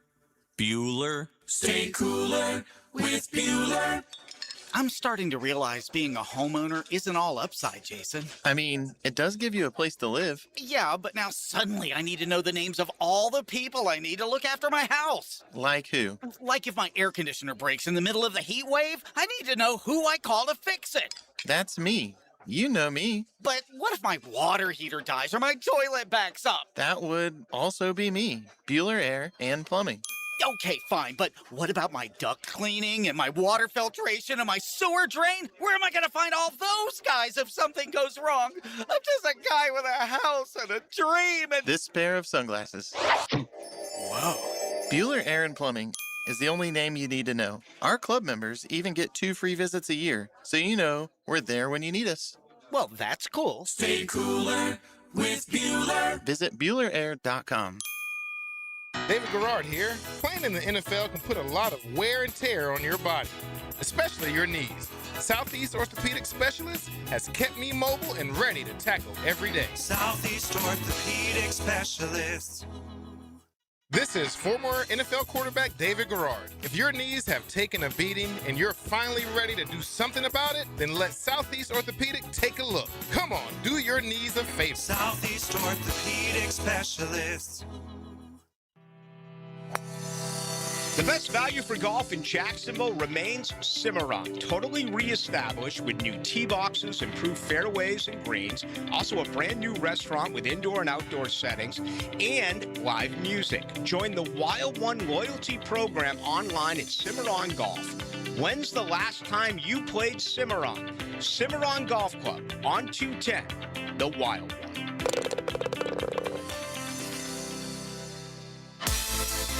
Stay cooler with Bueller. I'm starting to realize being a homeowner isn't all upside, Jason. I mean, it does give you a place to live. Yeah, but now suddenly I need to know the names of all the people I need to look after my house. Like who? Like if my air conditioner breaks in the middle of the heat wave, I need to know who I call to fix it. That's me. You know me. But what if my water heater dies or my toilet backs up? That would also be me. Bueller Air and Plumbing. Okay, fine, but what about my duct cleaning and my water filtration and my sewer drain? Where am I going to find all those guys if something goes wrong? I'm just a guy with a house and a dream and... This pair of sunglasses. Whoa. Bueller Air & Plumbing is the only name you need to know. Our club members even get 2 free visits a year, so you know we're there when you need us. Well, that's cool. Stay cooler with Bueller. Visit BuellerAir.com. David Garrard here. Playing in the NFL can put a lot of wear and tear on your body, especially your knees. Southeast Orthopedic Specialist has kept me mobile and ready to tackle every day. Southeast Orthopedic Specialists. This is former NFL quarterback David Garrard. If your knees have taken a beating and you're finally ready to do something about it, then let Southeast Orthopedic take a look. Come on, do your knees a favor. Southeast Orthopedic Specialists. The best value for golf in Jacksonville remains Cimarron, totally reestablished with new tee boxes, improved fairways and greens, also a brand new restaurant with indoor and outdoor settings, and live music. Join the Wild One loyalty program online at Cimarron Golf. When's the last time you played Cimarron? Cimarron Golf Club on 210, the Wild One.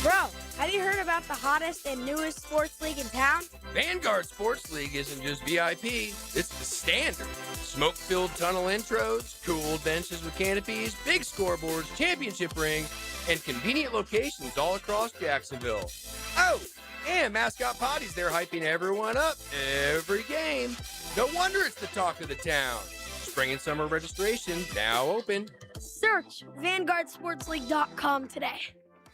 Bro, have you heard about the hottest and newest sports league in town? Vanguard Sports League isn't just VIP, it's the standard. Smoke-filled tunnel intros, cool benches with canopies, big scoreboards, championship rings, and convenient locations all across Jacksonville. Oh, and Mascot Potty's there hyping everyone up every game. No wonder it's the talk of the town. Spring and summer registration now open. Search VanguardSportsLeague.com today.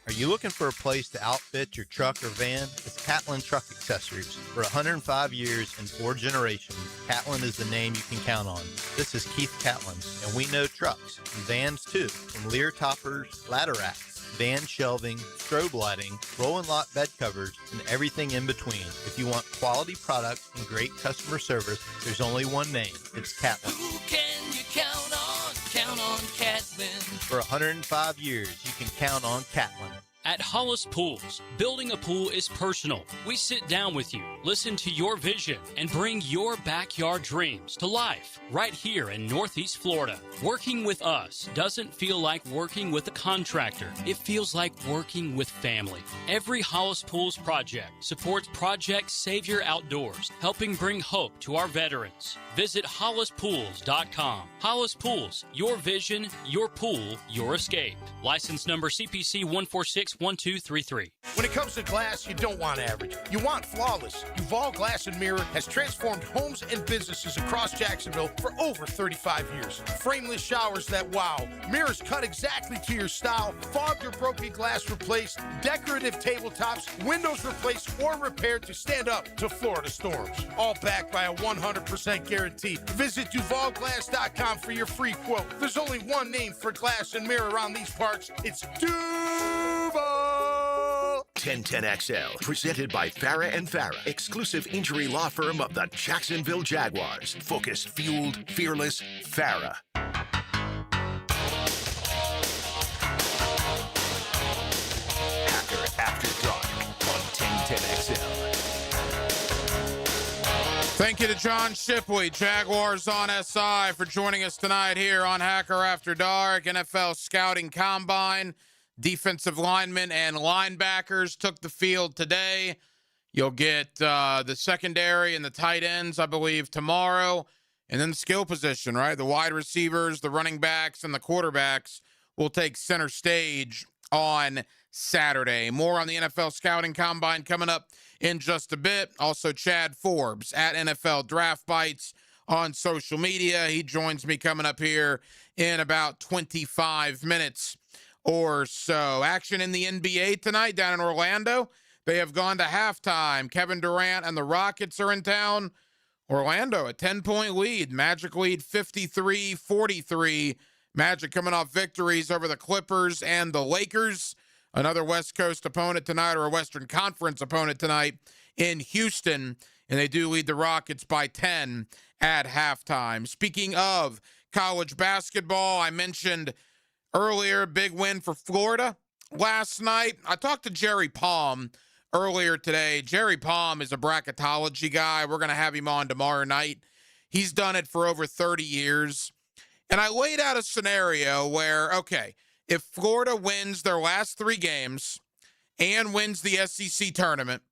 Are you looking for a place to outfit your truck or van? It's Catlin Truck Accessories. For 105 years and 4 generations, Catlin is the name you can count on. This is Keith Catlin, and we know trucks and vans too, from Lear toppers, ladder racks, van shelving, strobe lighting, roll and lock bed covers, and everything in between. If you want quality products and great customer service, there's only one name. It's Catlin. Who can you count on? Count on Catlin. For 105 years, you can count on Catlin. At Hollis Pools, building a pool is personal. We sit down with you, listen to your vision, and bring your backyard dreams to life right here in Northeast Florida. Working with us doesn't feel like working with a contractor. It feels like working with family. Every Hollis Pools project supports Project Savior Outdoors, helping bring hope to our veterans. Visit HollisPools.com. Hollis Pools, your vision, your pool, your escape. License number CPC 1461233. When it comes to glass, you don't want average. You want flawless. Duval Glass and Mirror has transformed homes and businesses across Jacksonville for over 35 years. Frameless showers that wow. Mirrors cut exactly to your style. Fogged or broken glass replaced. Decorative tabletops. Windows replaced or repaired to stand up to Florida storms. All backed by a 100% guarantee. Visit DuvalGlass.com for your free quote. There's only one name for glass and mirror around these parts. It's Duval! 1010XL, presented by Farah and Farah, exclusive injury law firm of the Jacksonville Jaguars. Focus, fueled, fearless, Farah. Hacker After Dark on 1010XL. Thank you to John Shipley, Jaguars on SI, for joining us tonight here on Hacker After Dark. NFL Scouting Combine, defensive linemen and linebackers took the field today. You'll get the secondary and the tight ends, I believe, tomorrow. And then the skill position, right? The wide receivers, the running backs, and the quarterbacks will take center stage on Saturday. More on the NFL Scouting Combine coming up in just a bit. Also, Chad Forbes at NFL Draft Bites on social media. He joins me coming up here in about 25 minutes or so. Action in the NBA tonight down in Orlando. They have gone to halftime. Kevin Durant and the Rockets are in town. Orlando, a 10-point lead. Magic lead 53-43. Magic coming off victories over the Clippers and the Lakers. Another West Coast opponent tonight, or a Western Conference opponent tonight in Houston. And they do lead the Rockets by 10 at halftime. Speaking of college basketball, I mentioned earlier, big win for Florida last night. I talked to Jerry Palm earlier today. Jerry Palm is a bracketology guy. We're going to have him on tomorrow night. He's done it for over 30 years. And I laid out a scenario where, okay, if Florida wins their last 3 games and wins the SEC tournament,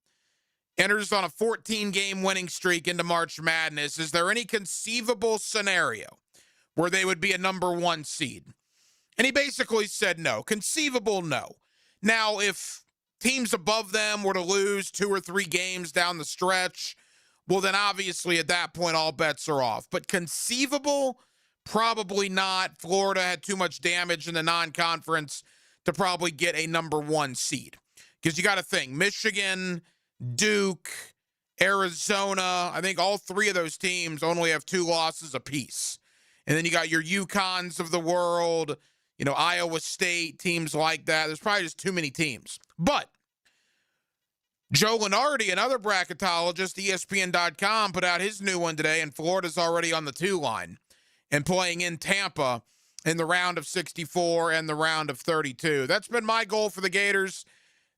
enters on a 14-game winning streak into March Madness, is there any conceivable scenario where they would be a number 1 seed? And he basically said no. Conceivable, no. Now, if teams above them were to lose 2 or 3 games down the stretch, well, then obviously at that point, all bets are off. But conceivable, probably not. Florida had too much damage in the non-conference to probably get a number 1 seed. Because you got to think, Michigan, Duke, Arizona, I think all 3 of those teams only have 2 losses apiece. And then you got your UConns of the world, Iowa State, teams like that. There's probably just too many teams. But Joe Lunardi, another bracketologist, ESPN.com, put out his new one today, and Florida's already on the 2 line and playing in Tampa in the round of 64 and the round of 32. That's been my goal for the Gators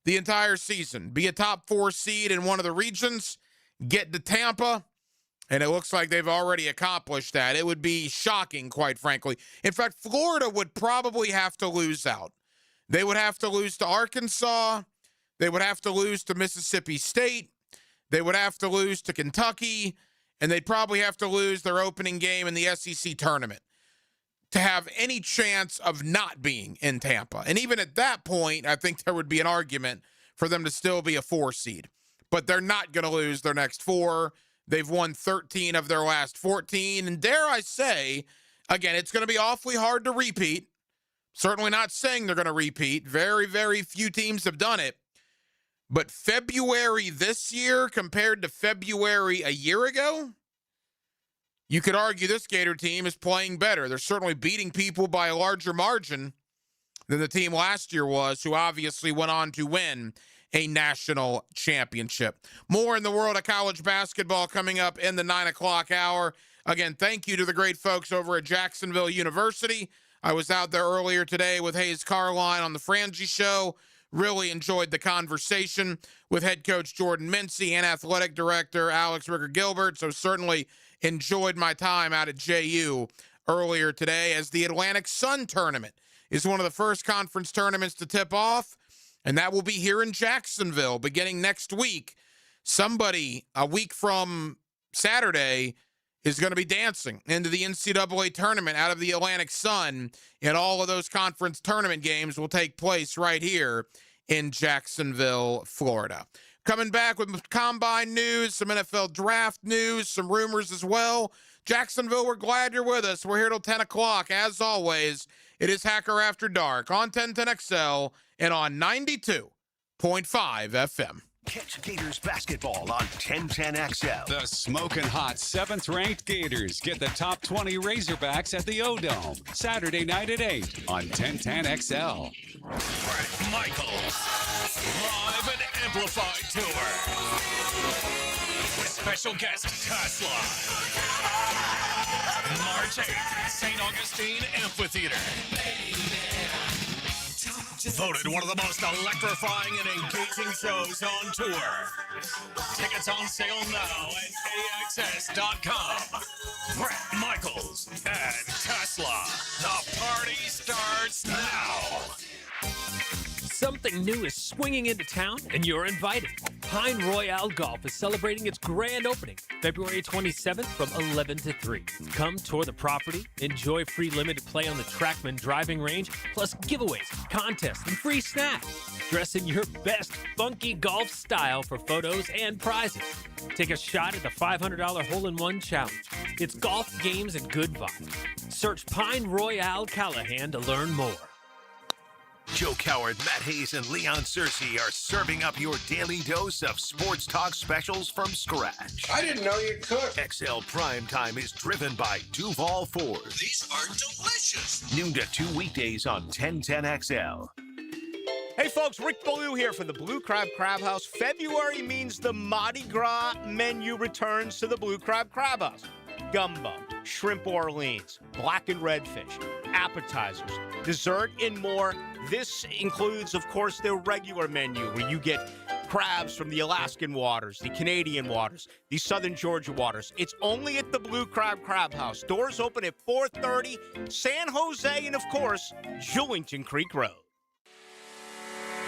the entire season. Be a top 4 seed in one of the regions, get to Tampa, and it looks like they've already accomplished that. It would be shocking, quite frankly. In fact, Florida would probably have to lose out. They would have to lose to Arkansas. They would have to lose to Mississippi State. They would have to lose to Kentucky. And they'd probably have to lose their opening game in the SEC tournament to have any chance of not being in Tampa. And even at that point, I think there would be an argument for them to still be a 4 seed. But they're not going to lose their next 4. They've won 13 of their last 14. And dare I say, again, it's going to be awfully hard to repeat. Certainly not saying they're going to repeat. Very, very few teams have done it. But February this year compared to February a year ago, you could argue this Gator team is playing better. They're certainly beating people by a larger margin than the team last year was, who obviously went on to win a national championship. More in the world of college basketball coming up in the 9 o'clock hour. Again, thank you to the great folks over at Jacksonville University. I was out there earlier today with Hayes Carline on the Frangie Show. Really enjoyed the conversation with head coach Jordan Mincy and athletic director Alex Ricker-Gilbert. So certainly enjoyed my time out at JU earlier today, as the Atlantic Sun Tournament is one of the first conference tournaments to tip off. And that will be here in Jacksonville beginning next week. Somebody a week from Saturday is going to be dancing into the NCAA tournament out of the Atlantic Sun. And all of those conference tournament games will take place right here in Jacksonville, Florida. Coming back with combine news, some NFL draft news, some rumors as well. Jacksonville, we're glad you're with us. We're here till 10 o'clock. As always, it is Hacker After Dark on 1010XL and on 92.5 FM. Catch Gators basketball on 1010XL. The smoking hot 7th-ranked Gators get the top 20 Razorbacks at the O-Dome. Saturday night at 8 on 1010XL. Bret Michaels. Live and amplified tour. With special guest Tesla. March 8th, St. Augustine Amphitheater. Voted one of the most electrifying and engaging shows on tour. Tickets on sale now at AXS.com. Bret Michaels and Tesla. The party starts now. Something new is swinging into town, and you're invited. Pine Royale Golf is celebrating its grand opening, February 27th from 11 to 3. Come tour the property, enjoy free limited play on the Trackman driving range, plus giveaways, contests, and free snacks. Dress in your best funky golf style for photos and prizes. Take a shot at the $500 hole-in-one challenge. It's golf, games, and good vibes. Search Pine Royale Callahan to learn more. Joe Coward, Matt Hayes, and Leon Searcy are serving up your daily dose of sports talk specials from scratch. I didn't know you could. XL Primetime is driven by Duval Ford. These are delicious. Noon to 2 weekdays on 1010XL. Hey folks, Rick Ballou here from the Blue Crab Crab House. February means the Mardi Gras menu returns to the Blue Crab Crab House. Gumbo, shrimp Orleans, black and red fish, appetizers, dessert, and more This includes, of course, their regular menu where you get crabs from the Alaskan waters, the Canadian waters, the Southern Georgia waters. It's only at the Blue Crab Crab House. Doors open at 4:30, San Jose, and of course, Julington Creek Road.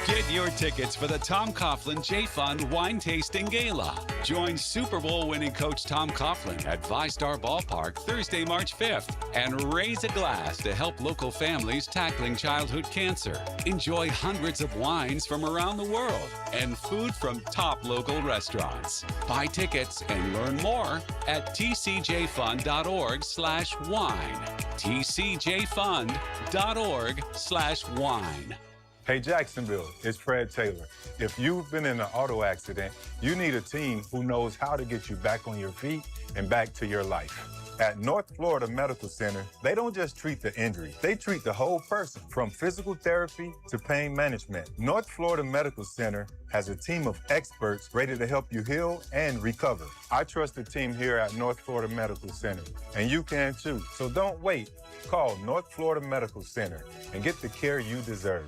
Get your tickets for the Tom Coughlin J Fund Wine Tasting Gala. Join Super Bowl winning coach Tom Coughlin at VyStar Ballpark Thursday, March 5th and raise a glass to help local families tackling childhood cancer. Enjoy hundreds of wines from around the world and food from top local restaurants. Buy tickets and learn more at tcjfund.org/wine. tcjfund.org/wine. Hey Jacksonville, it's Fred Taylor. If you've been in an auto accident, you need a team who knows how to get you back on your feet and back to your life. At North Florida Medical Center, they don't just treat the injury, they treat the whole person, from physical therapy to pain management. North Florida Medical Center has a team of experts ready to help you heal and recover. I trust the team here at North Florida Medical Center, and you can too. So don't wait. Call North Florida Medical Center and get the care you deserve.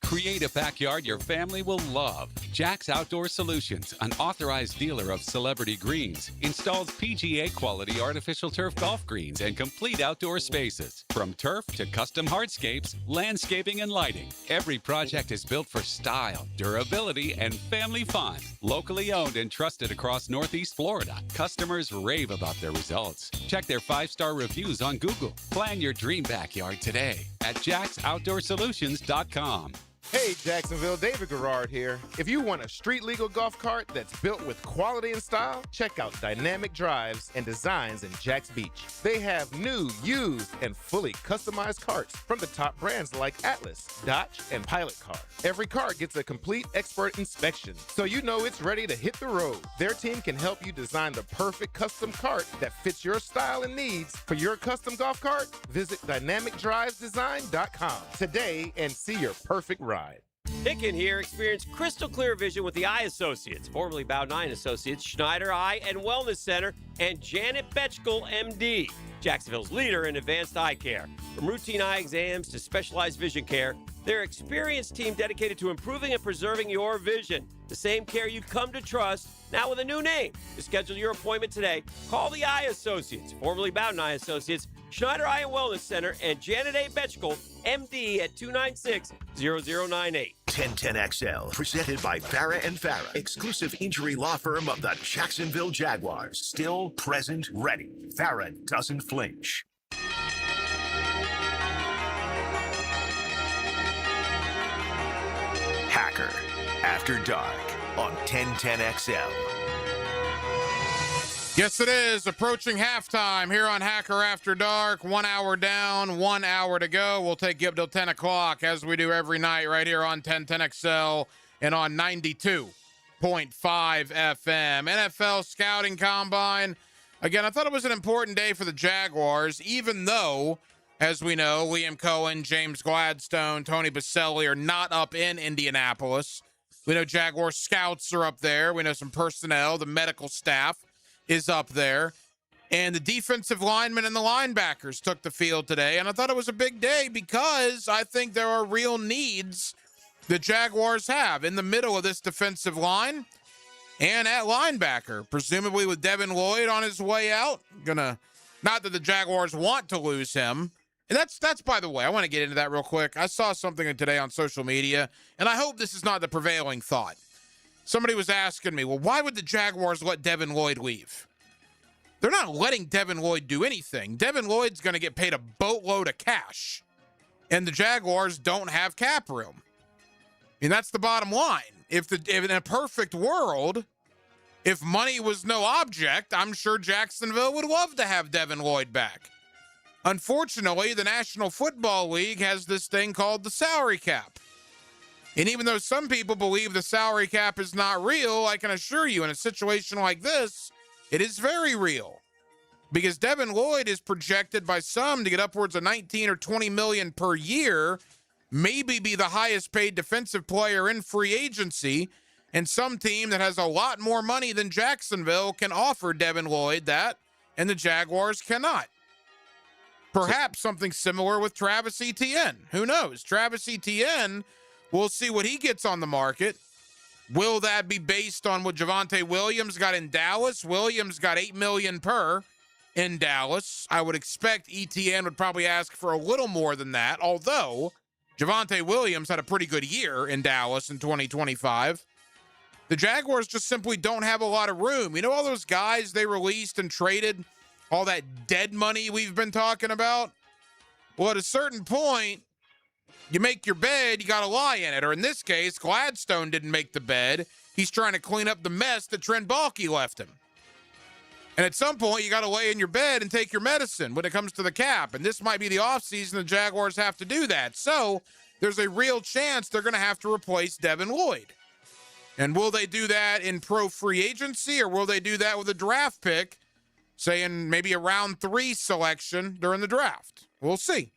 Create a backyard your family will love. Jack's Outdoor Solutions, an authorized dealer of Celebrity Greens, installs PGA quality artificial turf golf greens and complete outdoor spaces. From turf to custom hardscapes, landscaping, and lighting, every project is built for style, durability, and family fun. Locally owned and trusted across Northeast Florida, customers rave about their results. Check their 5-star reviews on Google. Plan your dream backyard today at jacksoutdoorsolutions.com. Hey Jacksonville, David Garrard here. If you want a street legal golf cart that's built with quality and style, check out Dynamic Drives and Designs in Jacks Beach. They have new, used, and fully customized carts from the top brands like Atlas, Dodge, and Pilot Car. Every cart gets a complete expert inspection, so you know it's ready to hit the road. Their team can help you design the perfect custom cart that fits your style and needs. For your custom golf cart, visit dynamicdrivesdesign.com today and see your perfect ride. Hicken here. Experience crystal clear vision with the Eye Associates, formerly Bow 9 Associates, Schneider Eye and Wellness Center, and Janet Betchkel, MD, Jacksonville's leader in advanced eye care. From routine eye exams to specialized vision care, their experienced team dedicated to improving and preserving your vision. The same care you come to trust, now with a new name. To schedule your appointment today, call the Eye Associates, formerly Bowden Eye Associates, Schneider Eye and Wellness Center, and Janet A. Betchkel, MD, at 296-0098. 1010XL, presented by Farah and Farah, exclusive injury law firm of the Jacksonville Jaguars. Still present, ready. Farah doesn't flinch. Hacker After Dark on 1010XL. Yes, it is. Approaching halftime here on Hacker After Dark. 1 hour down, 1 hour to go. We'll take you up till 10 o'clock, as we do every night right here on 1010XL and on 92.5 FM. NFL Scouting Combine. Again, I thought it was an important day for the Jaguars, even though, as we know, Liam Cohen, James Gladstone, Tony Baselli are not up in Indianapolis. We know Jaguar scouts are up there. We know some personnel, the medical staff is up there. And the defensive linemen and the linebackers took the field today. And I thought it was a big day because I think there are real needs the Jaguars have in the middle of this defensive line and at linebacker, presumably with Devin Lloyd on his way out. Not that the Jaguars want to lose him. And that's by the way, I want to get into that real quick. I saw something today on social media, and I hope this is not the prevailing thought. Somebody was asking me, well, why would the Jaguars let Devin Lloyd leave? They're not letting Devin Lloyd do anything. Devin Lloyd's going to get paid a boatload of cash, and the Jaguars don't have cap room. And that's the bottom line. If in a perfect world, if money was no object, I'm sure Jacksonville would love to have Devin Lloyd back. Unfortunately, the National Football League has this thing called the salary cap. And even though some people believe the salary cap is not real, I can assure you in a situation like this, it is very real. Because Devin Lloyd is projected by some to get upwards of 19 or 20 million per year, maybe be the highest paid defensive player in free agency, and some team that has a lot more money than Jacksonville can offer Devin Lloyd that, and the Jaguars cannot. Perhaps something similar with Travis Etienne. Who knows? Travis Etienne, we'll see what he gets on the market. Will that be based on what Javonte Williams got in Dallas? Williams got $8 million per in Dallas. I would expect Etienne would probably ask for a little more than that, although Javonte Williams had a pretty good year in Dallas in 2025. The Jaguars just simply don't have a lot of room. You know all those guys they released and traded? All that dead money we've been talking about? Well, at a certain point, you make your bed, you got to lie in it. Or in this case, Gladstone didn't make the bed. He's trying to clean up the mess that Trent Baalke left him. And at some point, you got to lay in your bed and take your medicine when it comes to the cap. And this might be the offseason the Jaguars have to do that. So there's a real chance they're going to have to replace Devin Lloyd. And will they do that in pro free agency, or will they do that with a draft pick, say in maybe a round 3 selection during the draft? We'll see.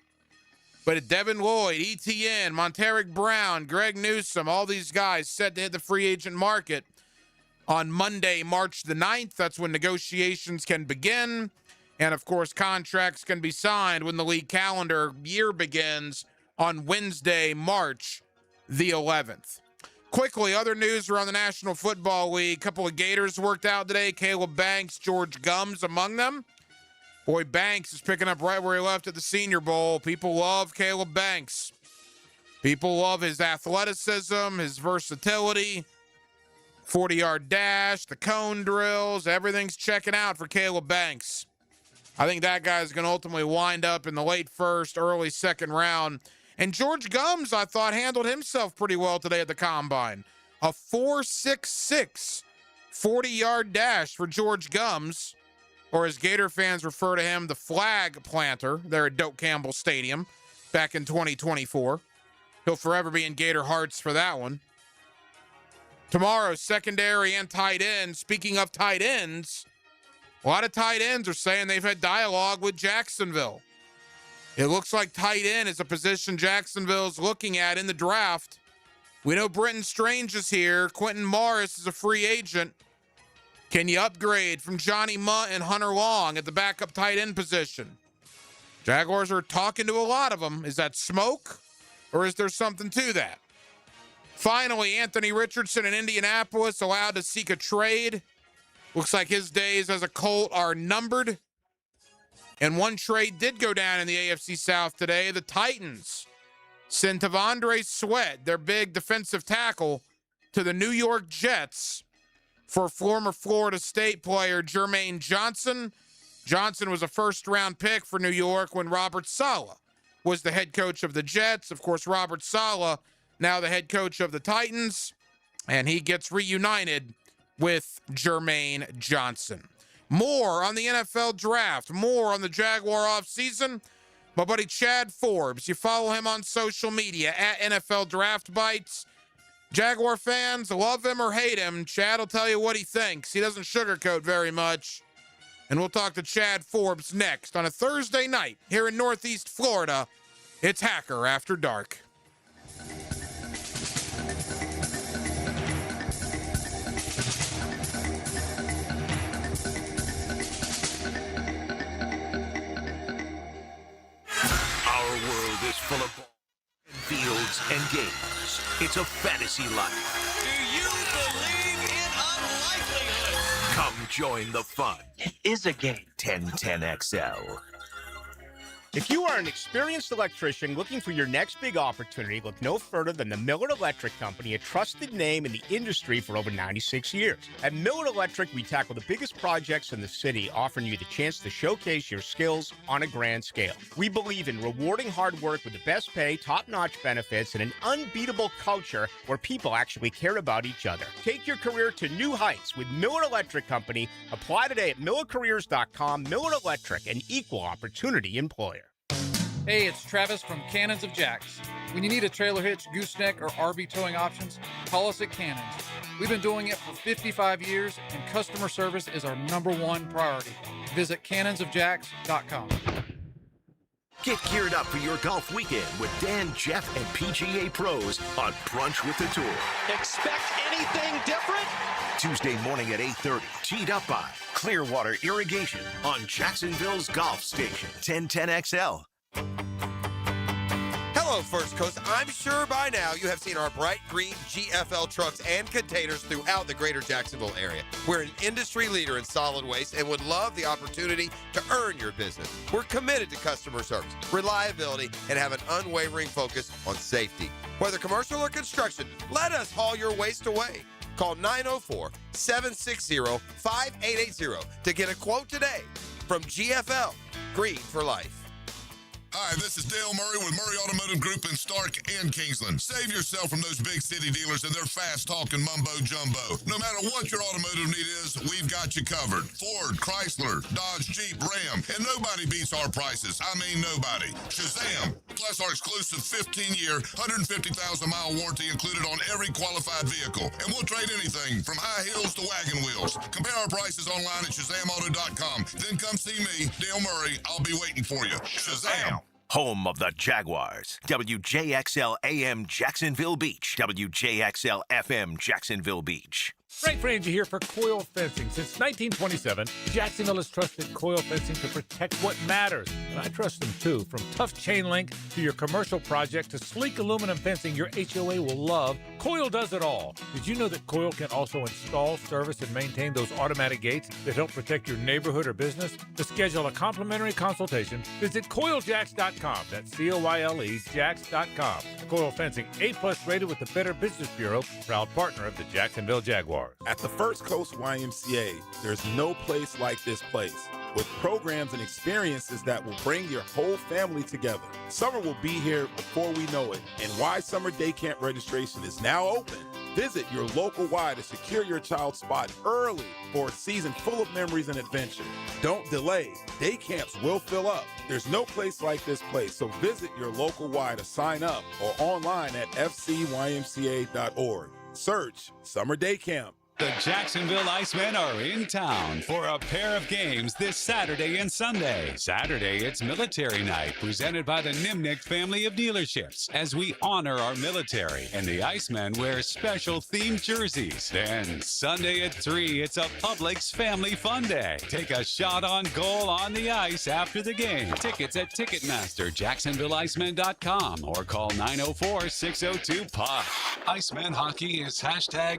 But Devin Lloyd, Etienne, Monteric Brown, Greg Newsome, all these guys set to hit the free agent market on Monday, March the 9th. That's when negotiations can begin. And, of course, contracts can be signed when the league calendar year begins on Wednesday, March the 11th. Quickly, other news around the National Football League. A couple of Gators worked out today. Caleb Banks, George Gums among them. Boy, Banks is picking up right where he left at the Senior Bowl. People love Caleb Banks. People love his athleticism, his versatility, 40-yard dash, the cone drills. Everything's checking out for Caleb Banks. I think that guy's going to ultimately wind up in the late first, early second round. And George Gums, I thought, handled himself pretty well today at the Combine. A 4.66 40-yard dash for George Gums, or as Gator fans refer to him, the flag planter there at Doak Campbell Stadium back in 2024. He'll forever be in Gator hearts for that one. Tomorrow, secondary and tight end. Speaking of tight ends, a lot of tight ends are saying they've had dialogue with Jacksonville. It looks like tight end is a position Jacksonville's looking at in the draft. We know Brenton Strange is here. Quentin Morris is a free agent. Can you upgrade from Johnny Munt and Hunter Long at the backup tight end position? Jaguars are talking to a lot of them. Is that smoke, or is there something to that? Finally, Anthony Richardson in Indianapolis allowed to seek a trade. Looks like his days as a Colt are numbered. And one trade did go down in the AFC South today. The Titans sent Tavondre Sweat, their big defensive tackle, to the New York Jets for former Florida State player Jermaine Johnson. Johnson was a first-round pick for New York when Robert Saleh was the head coach of the Jets. Of course, Robert Saleh, now the head coach of the Titans, and he gets reunited with Jermaine Johnson. More on the NFL draft, more on the Jaguar offseason. My buddy Chad Forbes, you follow him on social media at NFL Draft Bites. Jaguar fans, love him or hate him, Chad will tell you what he thinks. He doesn't sugarcoat very much. And we'll talk to Chad Forbes next on a Thursday night here in Northeast Florida. It's Hacker After Dark. Our world is full of ball and fields and games. It's a fantasy life. Do you believe in unlikelihood? Come join the fun. It is a game. 1010XL. If you are an experienced electrician looking for your next big opportunity, look no further than the Miller Electric Company, a trusted name in the industry for over 96 years. At Miller Electric, we tackle the biggest projects in the city, offering you the chance to showcase your skills on a grand scale. We believe in rewarding hard work with the best pay, top-notch benefits, and an unbeatable culture where people actually care about each other. Take your career to new heights with Miller Electric Company. Apply today at millercareers.com. Miller Electric, an equal opportunity employer. Hey, it's Travis from Cannons of Jacks. When you need a trailer hitch, gooseneck, or RV towing options, call us at Cannons. We've been doing it for 55 years, and customer service is our #1 priority. Visit cannonsofjacks.com. Get geared up for your golf weekend with Dan, Jeff, and PGA Pros on Brunch with the Tour. Expect anything different? Tuesday morning at 8:30. Teed up by Clearwater Irrigation on Jacksonville's Golf Station. 1010XL. Hello, First Coast. I'm sure by now you have seen our bright green GFL trucks and containers throughout the greater Jacksonville area. We're an industry leader in solid waste and would love the opportunity to earn your business. We're committed to customer service, reliability, and have an unwavering focus on safety. Whether commercial or construction, let us haul your waste away. Call 904-760-5880 to get a quote today from GFL, Green for Life. Hi, this is Dale Murray with Murray Automotive Group in Stark and Kingsland. Save yourself from those big city dealers and their fast-talking mumbo-jumbo. No matter what your automotive need is, we've got you covered. Ford, Chrysler, Dodge, Jeep, Ram, and nobody beats our prices. I mean nobody. Shazam! Plus our exclusive 15-year, 150,000-mile warranty included on every qualified vehicle. And we'll trade anything from high heels to wagon wheels. Compare our prices online at ShazamAuto.com. Then come see me, Dale Murray. I'll be waiting for you. Shazam! Home of the Jaguars. WJXL AM Jacksonville Beach. WJXL FM Jacksonville Beach. Frank Frangie here for Coil Fencing. Since 1927, Jacksonville has trusted Coil Fencing to protect what matters. And I trust them too. From tough chain link to your commercial project to sleek aluminum fencing your HOA will love, Coil does it all. Did you know that Coil can also install, service, and maintain those automatic gates that help protect your neighborhood or business? To schedule a complimentary consultation, visit CoilJacks.com. That's COYLE Jacks.com. Coil Fencing, A+ rated with the Better Business Bureau, proud partner of the Jacksonville Jaguars. At the First Coast YMCA, there's no place like this place, with programs and experiences that will bring your whole family together. Summer will be here before we know it, and Y Summer Day Camp registration is now open. Visit your local Y to secure your child's spot early for a season full of memories and adventure. Don't delay. Day camps will fill up. There's no place like this place, so visit your local Y to sign up or online at fcymca.org. Search Summer Day Camp. The Jacksonville Icemen are in town for a pair of games this Saturday and Sunday. Saturday, it's Military Night, presented by the Nimnick family of dealerships, as we honor our military, and the Icemen wear special themed jerseys. Then, Sunday at 3, it's a Publix Family Fun Day. Take a shot on goal on the ice after the game. Tickets at Ticketmaster, JacksonvilleIcemen.com, or call 904-602-PUCK. Icemen hockey is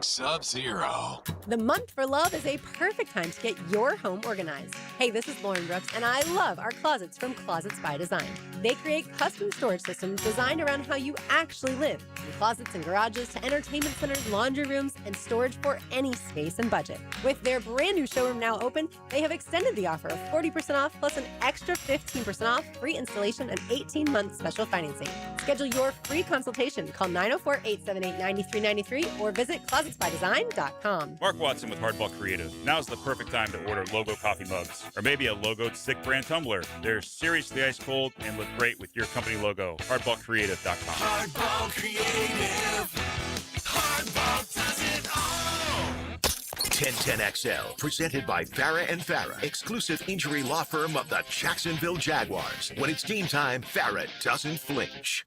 #Sub-Zero. The month for love is a perfect time to get your home organized. Hey, this is Lauren Brooks, and I love our closets from Closets by Design. They create custom storage systems designed around how you actually live, from closets and garages to entertainment centers, laundry rooms, and storage for any space and budget. With their brand new showroom now open, they have extended the offer of 40% off plus an extra 15% off, free installation, and 18-month special financing. Schedule your free consultation. Call 904-878-9393 or visit closetsbydesign.com. Mark Watson with Hardball Creative. Now's the perfect time to order logo coffee mugs or maybe a logo stick brand tumbler. They're seriously ice cold and look great with your company logo. Hardballcreative.com. Hardball Creative. Hardball does it all. 1010XL, presented by Farah and Farah, exclusive injury law firm of the Jacksonville Jaguars. When it's game time, Farah doesn't flinch.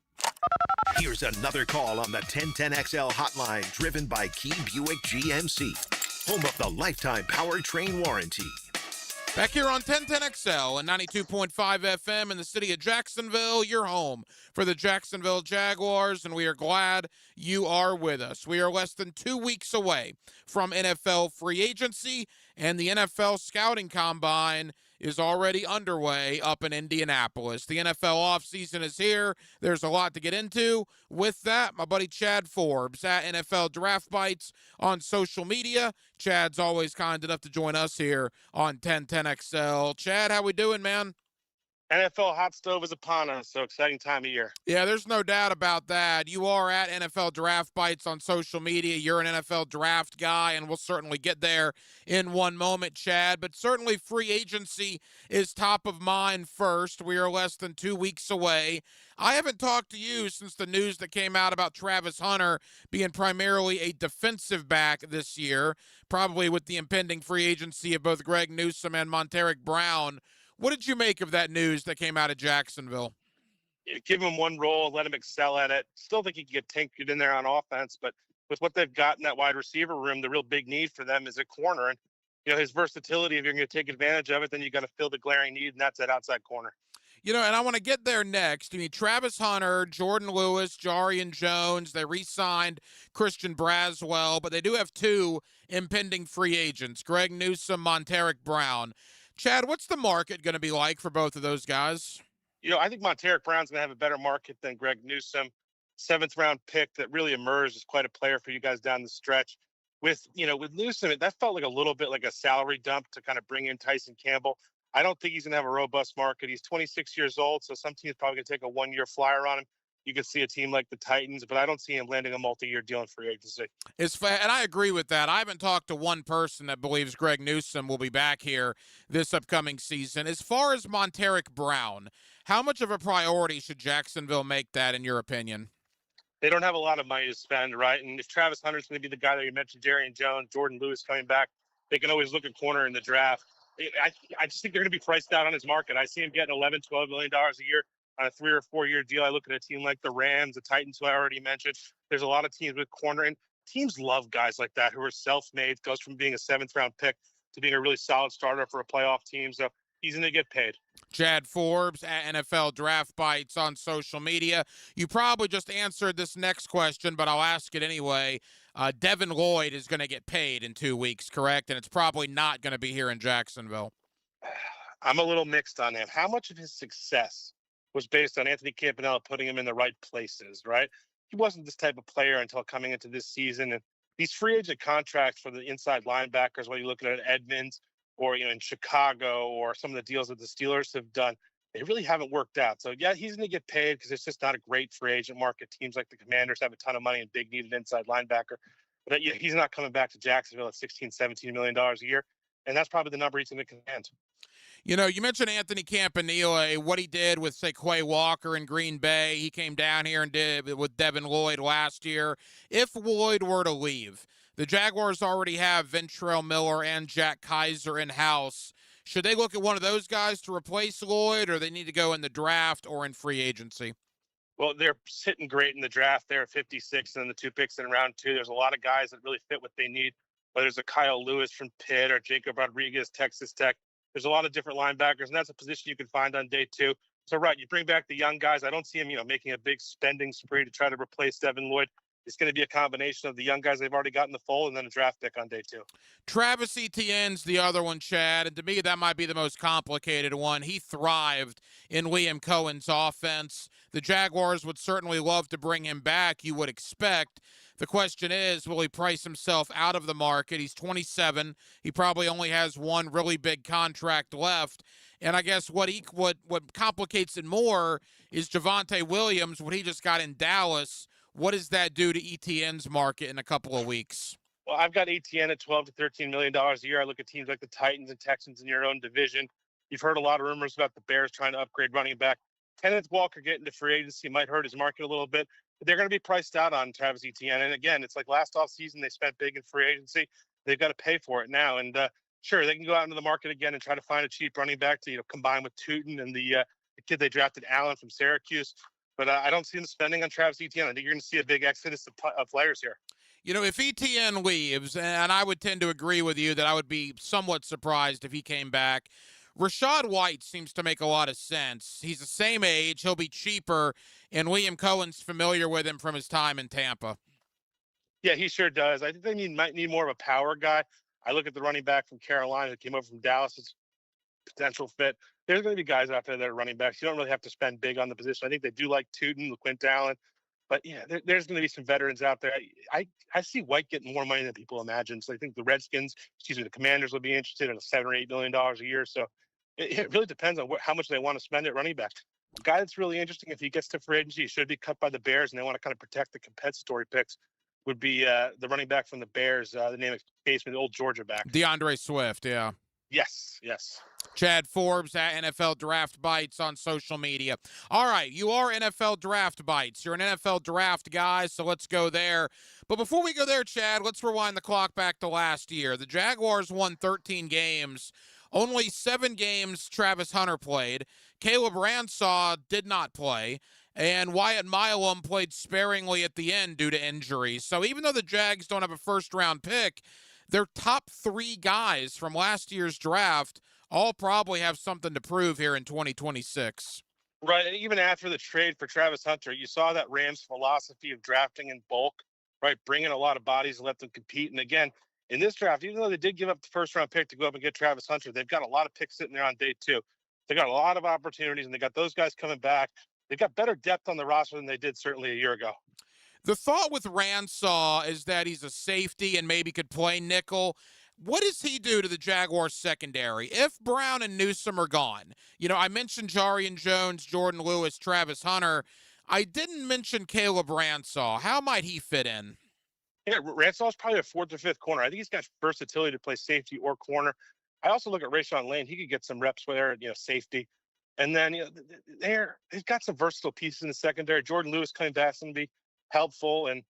Here's another call on the 1010XL hotline, driven by Key Buick GMC, home of the lifetime powertrain warranty. Back here on 1010XL and 92.5 FM in the city of Jacksonville, your home for the Jacksonville Jaguars, and we are glad you are with us. We are less than 2 weeks away from NFL free agency, and the NFL scouting combine is already underway up in Indianapolis. The NFL offseason is here. There's a lot to get into. With that, my buddy Chad Forbes at NFL Draft Bites on social media. Chad's always kind enough to join us here on 1010XL. Chad, how we doing, man? NFL hot stove is upon us, so exciting time of year. Yeah, there's no doubt about that. You are at NFL Draft Bites on social media. You're an NFL draft guy, and we'll certainly get there in one moment, Chad. But certainly free agency is top of mind first. We are less than 2 weeks away. I haven't talked to you since the news that came out about Travis Hunter being primarily a defensive back this year, probably with the impending free agency of both Greg Newsome and Monteric Brown. What did you make of that news that came out of Jacksonville? Give him one role, let him excel at it. Still think he can get tinkered in there on offense, but with what they've got in that wide receiver room, the real big need for them is a corner. And his versatility, if you're going to take advantage of it, then you got to fill the glaring need, and that's that outside corner. And I want to get there next. I mean, Travis Hunter, Jordan Lewis, Jarian Jones, they re-signed Christian Braswell, but they do have 2 impending free agents, Greg Newsome, Monteric Brown. Chad, what's the market going to be like for both of those guys? I think Monteric Brown's going to have a better market than Greg Newsome. 7th-round pick that really emerged as quite a player for you guys down the stretch. With Newsome, that felt like a little bit like a salary dump to kind of bring in Tyson Campbell. I don't think he's going to have a robust market. He's 26 years old, so some team's probably going to take a 1-year flyer on him. You could see a team like the Titans, but I don't see him landing a multi-year deal in free agency. And I agree with that. I haven't talked to one person that believes Greg Newsome will be back here this upcoming season. As far as Monteric Brown, how much of a priority should Jacksonville make that, in your opinion? They don't have a lot of money to spend, right? And if Travis Hunter's going to be the guy that you mentioned, Jarian Jones, Jordan Lewis coming back, they can always look at corner in the draft. I just think they're going to be priced out on his market. I see him getting $11, $12 million a year on a 3 or 4 year deal. I look at a team like the Rams, the Titans, who I already mentioned. There's a lot of teams with corner, and teams love guys like that who are self-made, goes from being a 7th-round pick to being a really solid starter for a playoff team. So he's going to get paid. Chad Forbes at NFL Draft Bites on social media. You probably just answered this next question, but I'll ask it anyway. Devin Lloyd is going to get paid in 2 weeks, correct? And it's probably not going to be here in Jacksonville. I'm a little mixed on him. How much of his success was based on Anthony Campanella putting him in the right places, right? He wasn't this type of player until coming into this season. And these free agent contracts for the inside linebackers, whether you look at Edmonds or in Chicago or some of the deals that the Steelers have done, they really haven't worked out. So, yeah, he's going to get paid because it's just not a great free agent market. Teams like the Commanders have a ton of money and big needed inside linebacker. But he's not coming back to Jacksonville at $16, $17 million a year. And that's probably the number he's going to command. You mentioned Anthony Campanile, what he did with, say, Quay Walker in Green Bay. He came down here and did it with Devin Lloyd last year. If Lloyd were to leave, the Jaguars already have Ventrell Miller and Jack Kaiser in-house. Should they look at one of those guys to replace Lloyd, or they need to go in the draft or in free agency? Well, they're sitting great in the draft. They're at 56 and the 2 picks in round 2. There's a lot of guys that really fit what they need, whether it's a Kyle Lewis from Pitt or Jacob Rodriguez, Texas Tech. There's a lot of different linebackers, and that's a position you can find on day 2. So, right, you bring back the young guys. I don't see him, making a big spending spree to try to replace Devin Lloyd. It's going to be a combination of the young guys they've already got in the fold and then a draft pick on day 2. Travis Etienne's the other one, Chad, and to me that might be the most complicated one. He thrived in Liam Cohen's offense. The Jaguars would certainly love to bring him back, you would expect. The question is, will he price himself out of the market? He's 27. He probably only has one really big contract left. And I guess what complicates it more is Javonte Williams, what he just got in Dallas. What does that do to Etienne's market in a couple of weeks? Well, I've got Etienne at $12 to $13 million a year. I look at teams like the Titans and Texans in your own division. You've heard a lot of rumors about the Bears trying to upgrade running back. Kenneth Walker getting to free agency might hurt his market a little bit, but they're going to be priced out on Travis Etienne. And again, it's like last offseason, they spent big in free agency. They've got to pay for it now. And sure, they can go out into the market again and try to find a cheap running back to combine with Tootin and the kid they drafted, Allen from Syracuse. But I don't see them spending on Travis Etienne. I think you're going to see a big exodus of players here. If Etienne leaves, and I would tend to agree with you that I would be somewhat surprised if he came back, Rachaad White seems to make a lot of sense. He's the same age. He'll be cheaper, and Liam Cohen's familiar with him from his time in Tampa. Yeah, he sure does. I think they might need more of a power guy. I look at the running back from Carolina that came over from Dallas as a potential fit. There's going to be guys out there that are running backs. You don't really have to spend big on the position. I think they do like Tootin, LaQuint Allen. But, yeah, there's going to be some veterans out there. I see White getting more money than people imagine. So I think the Commanders will be interested in $7 or $8 million a year. So it really depends on how much they want to spend at running back. A guy that's really interesting, if he gets to free agency, he should be cut by the Bears, and they want to kind of protect the compensatory picks, would be the running back from the Bears. The name escapes me, the old Georgia back. DeAndre Swift, yeah. Yes. Chad Forbes at NFL Draft Bites on social media. All right, you are NFL Draft Bites. You're an NFL draft guy, so let's go there. But before we go there, Chad, let's rewind the clock back to last year. The Jaguars won 13 games. Only 7 games Travis Hunter played. Caleb Ransaw did not play. And Wyatt Milum played sparingly at the end due to injuries. So even though the Jags don't have a first-round pick, their top 3 guys from last year's draft all probably have something to prove here in 2026. Right, and even after the trade for Travis Hunter, you saw that Rams philosophy of drafting in bulk, right? Bring in a lot of bodies and let them compete. And again, in this draft, even though they did give up the first-round pick to go up and get Travis Hunter, they've got a lot of picks sitting there on day 2. They got a lot of opportunities, and they got those guys coming back. They've got better depth on the roster than they did certainly a year ago. The thought with Ransaw is that he's a safety and maybe could play nickel. What does he do to the Jaguars secondary if Brown and Newsome are gone? You know, I mentioned Jarian Jones, Jordan Lewis, Travis Hunter. I didn't mention Caleb Ransaw. How might he fit in? Yeah, Ransall's probably a 4th or 5th corner. I think he's got versatility to play safety or corner. I also look at Rashawn Lane. He could get some reps there, safety. And then, they've got some versatile pieces in the secondary. Jordan Lewis coming back is going to be helpful. And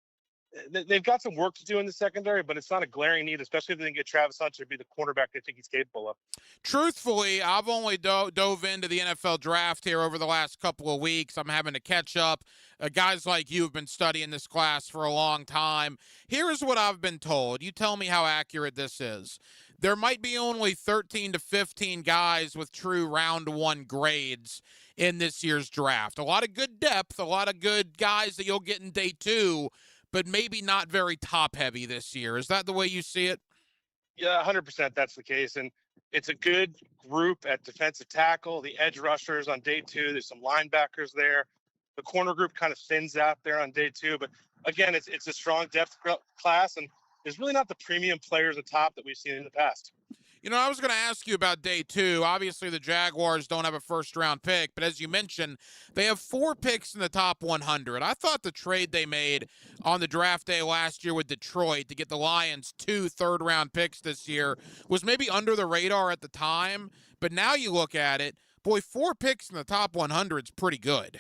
they've got some work to do in the secondary, but it's not a glaring need, especially if they can get Travis Hunter to be the cornerback they think he's capable of. Truthfully, I've only dove into the NFL draft here over the last couple of weeks. I'm having to catch up. Guys like you have been studying this class for a long time. Here is what I've been told. You tell me how accurate this is. There might be only 13 to 15 guys with true round 1 grades in this year's draft. A lot of good depth, a lot of good guys that you'll get in day 2, but maybe not very top-heavy this year. Is that the way you see it? Yeah, 100% that's the case. And it's a good group at defensive tackle, the edge rushers on day 2. There's some linebackers there. The corner group kind of thins out there on day 2. But, again, it's a strong depth class, and there's really not the premium players at top that we've seen in the past. You know, I was going to ask you about day 2. Obviously, the Jaguars don't have a first-round pick, but as you mentioned, they have 4 picks in the top 100. I thought the trade they made on the draft day last year with Detroit to get the Lions 2 third-round picks this year was maybe under the radar at the time, but now you look at it, boy, 4 picks in the top 100 is pretty good.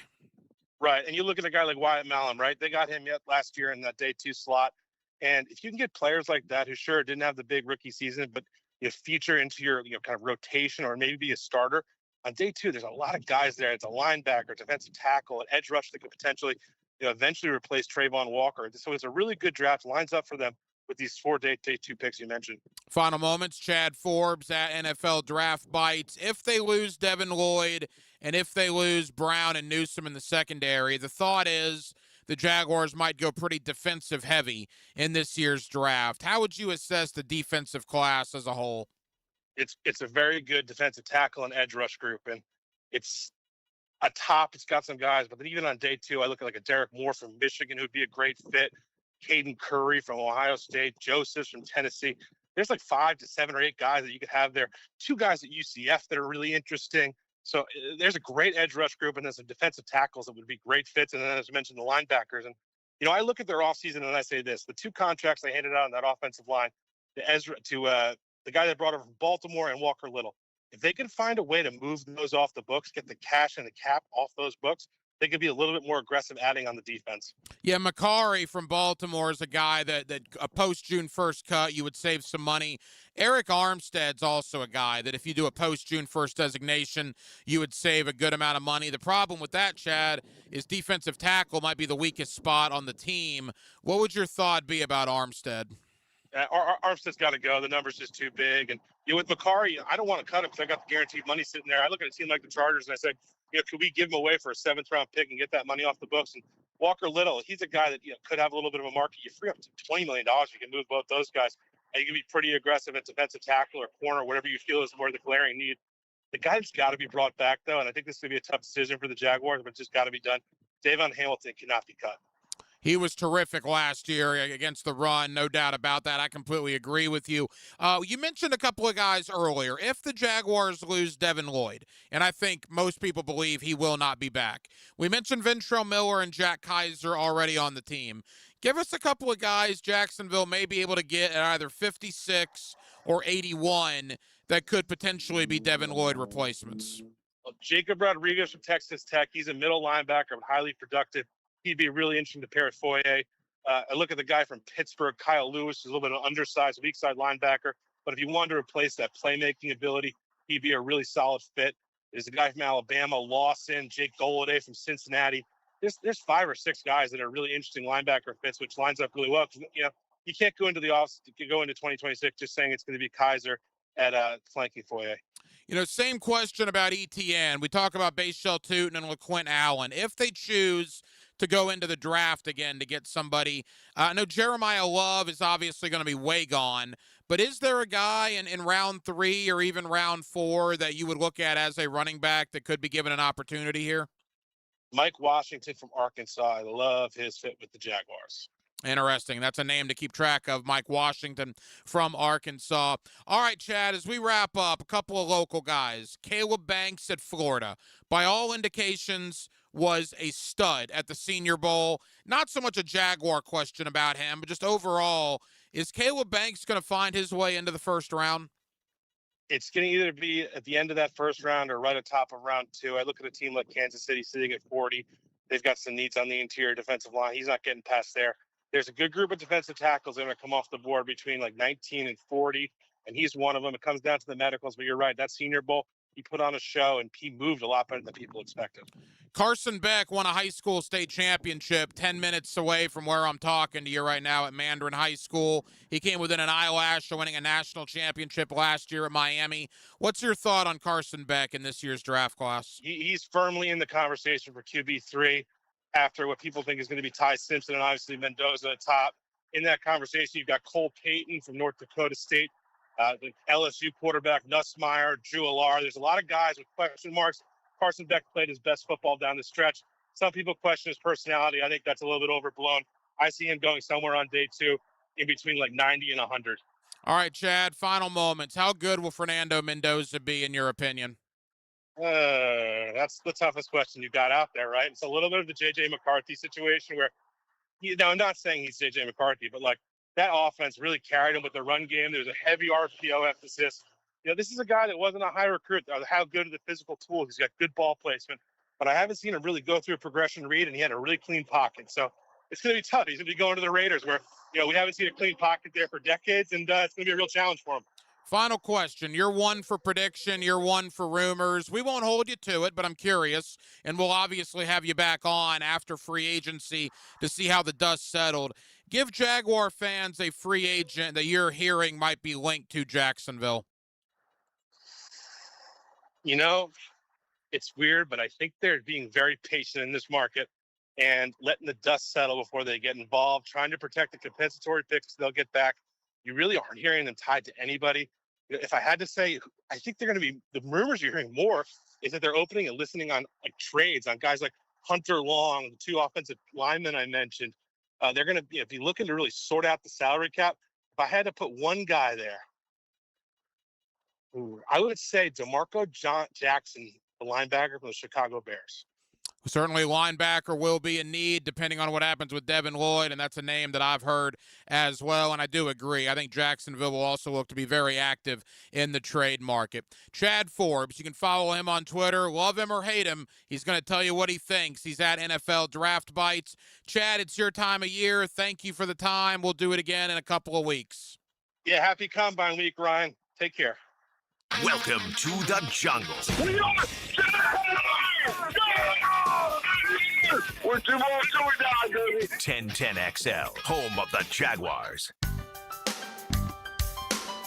Right, and you look at a guy like Wyatt Malum, right? They got him last year in that day 2 slot, and if you can get players like that who sure didn't have the big rookie season, but feature into your kind of rotation or maybe be a starter. On day 2, there's a lot of guys there. It's a linebacker, defensive tackle, an edge rush that could potentially eventually replace Trayvon Walker. So it's a really good draft. Lines up for them with these 4 day 2 picks you mentioned. Final moments, Chad Forbes at NFL Draft Bites. If they lose Devin Lloyd and if they lose Brown and Newsome in the secondary, the thought is the Jaguars might go pretty defensive heavy in this year's draft. How would you assess the defensive class as a whole? It's a very good defensive tackle and edge rush group, and it's a top. It's got some guys, but then even on day 2, I look at like a Derek Moore from Michigan who'd be a great fit, Caden Curry from Ohio State, Josephs from Tennessee. There's like 5 to 7 or 8 guys that you could have there. 2 guys at UCF that are really interesting. So there's a great edge rush group, and there's some defensive tackles that would be great fits. And then, as I mentioned, the linebackers. And, I look at their offseason and I say this: the 2 contracts they handed out on that offensive line, the guy that brought over from Baltimore and Walker Little, if they can find a way to move those off the books, get the cash and the cap off those books, they could be a little bit more aggressive adding on the defense. Yeah, Macari from Baltimore is a guy that a post-June 1st cut, you would save some money. Eric Armstead's also a guy that if you do a post-June 1st designation, you would save a good amount of money. The problem with that, Chad, is defensive tackle might be the weakest spot on the team. What would your thought be about Armstead? Armstead's got to go. The number's just too big. And with Macari, I don't want to cut him because I got the guaranteed money sitting there. I look at a team like the Chargers and I say, could we give him away for a 7th-round pick and get that money off the books? And Walker Little, he's a guy that could have a little bit of a market. You free up to $20 million, you can move both those guys, and you can be pretty aggressive at defensive tackle or corner, whatever you feel is more the glaring need. The guy that's got to be brought back, though, and I think this is going to be a tough decision for the Jaguars, but it's just got to be done. Davon Hamilton cannot be cut. He was terrific last year against the run, no doubt about that. I completely agree with you. You mentioned a couple of guys earlier. If the Jaguars lose Devin Lloyd, and I think most people believe he will not be back. We mentioned Ventrell Miller and Jack Kaiser already on the team. Give us a couple of guys Jacksonville may be able to get at either 56 or 81 that could potentially be Devin Lloyd replacements. Jacob Rodriguez from Texas Tech. He's a middle linebacker, highly productive. He'd be really interesting to pair with Foye. I look at the guy from Pittsburgh, Kyle Lewis, who's a little bit of an undersized, weak side linebacker. But if you wanted to replace that playmaking ability, he'd be a really solid fit. There's a guy from Alabama, Lawson, Jake Goladay from Cincinnati. There's 5 or 6 guys that are really interesting linebacker fits, which lines up really well. You you can't go into the office, go into 2026 just saying it's going to be Kaiser at flanking foyer. You know, same question about ETN. We talk about Bashel Tootin and LaQuint Allen. If they choose to go into the draft again to get somebody, I know Jeremiah Love is obviously going to be way gone, but is there a guy in round 3 or even round 4 that you would look at as a running back that could be given an opportunity here? Mike Washington from Arkansas. I love his fit with the Jaguars. Interesting. That's a name to keep track of, Mike Washington from Arkansas. All right, Chad, as we wrap up, a couple of local guys. Caleb Banks at Florida, by all indications, was a stud at the Senior Bowl. Not so much a Jaguar question about him, but just overall, is Caleb Banks going to find his way into the first round? It's going to either be at the end of that first round or right at top of round 2. I look at a team like Kansas City sitting at 40. They've got some needs on the interior defensive line. He's not getting past there. There's a good group of defensive tackles that are going to come off the board between like 19 and 40, and he's one of them. It comes down to the medicals, but you're right. That Senior Bowl, he put on a show, and he moved a lot better than people expected. Carson Beck won a high school state championship 10 minutes away from where I'm talking to you right now at Mandarin High School. He came within an eyelash of winning a national championship last year at Miami. What's your thought on Carson Beck in this year's draft class? He's firmly in the conversation for QB3 after what people think is going to be Ty Simpson and obviously Mendoza at top. In that conversation, you've got Cole Payton from North Dakota State, the LSU quarterback, Nussmeier, Drew Alar. There's a lot of guys with question marks. Carson Beck played his best football down the stretch. Some people question his personality. I think that's a little bit overblown. I see him going somewhere on day 2 in between like 90 and 100. All right, Chad, final moments. How good will Fernando Mendoza be in your opinion? That's the toughest question you got out there, right? It's a little bit of the J.J. McCarthy situation where, I'm not saying he's J.J. McCarthy, but like that offense really carried him with the run game. There's a heavy RPO emphasis. This is a guy that wasn't a high recruit. How good are the physical tools? He's got good ball placement, but I haven't seen him really go through a progression read, and he had a really clean pocket. So it's going to be tough. He's going to be going to the Raiders where, we haven't seen a clean pocket there for decades, and it's going to be a real challenge for him. Final question. You're one for prediction. You're one for rumors. We won't hold you to it, but I'm curious, and we'll obviously have you back on after free agency to see how the dust settled. Give Jaguar fans a free agent that you're hearing might be linked to Jacksonville. It's weird, but I think they're being very patient in this market and letting the dust settle before they get involved, trying to protect the compensatory picks they'll get back. You really aren't hearing them tied to anybody. If I had to say, I think they're going to be, the rumors you're hearing more is that they're opening and listening on like trades on guys like Hunter Long, the 2 offensive linemen I mentioned. They're going to be looking to really sort out the salary cap. If I had to put one guy there, I would say DeMarco Jackson, the linebacker from the Chicago Bears. Certainly linebacker will be in need depending on what happens with Devin Lloyd, and that's a name that I've heard as well, and I do agree. I think Jacksonville will also look to be very active in the trade market. Chad Forbes, you can follow him on Twitter. Love him or hate him, he's going to tell you what he thinks. He's at NFL Draft Bites. Chad, it's your time of year. Thank you for the time. We'll do it again in a couple of weeks. Yeah, happy Combine Week, Ryan. Take care. Welcome to the jungle. We're 2 more till we die, baby. 1010XL, home of the Jaguars.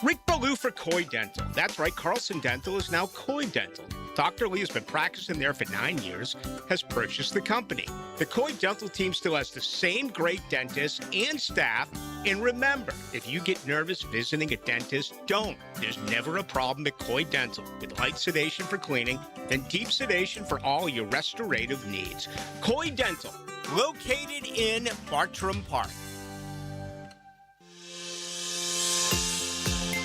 Rick Ballou for Coy Dental. That's right, Carlson Dental is now Coy Dental. Dr. Lee has been practicing there for 9 years, has purchased the company. The Coy Dental team still has the same great dentists and staff. And remember, if you get nervous visiting a dentist, don't. There's never a problem at Coy Dental. With light sedation for cleaning, then deep sedation for all your restorative needs. Coy Dental, located in Bartram Park.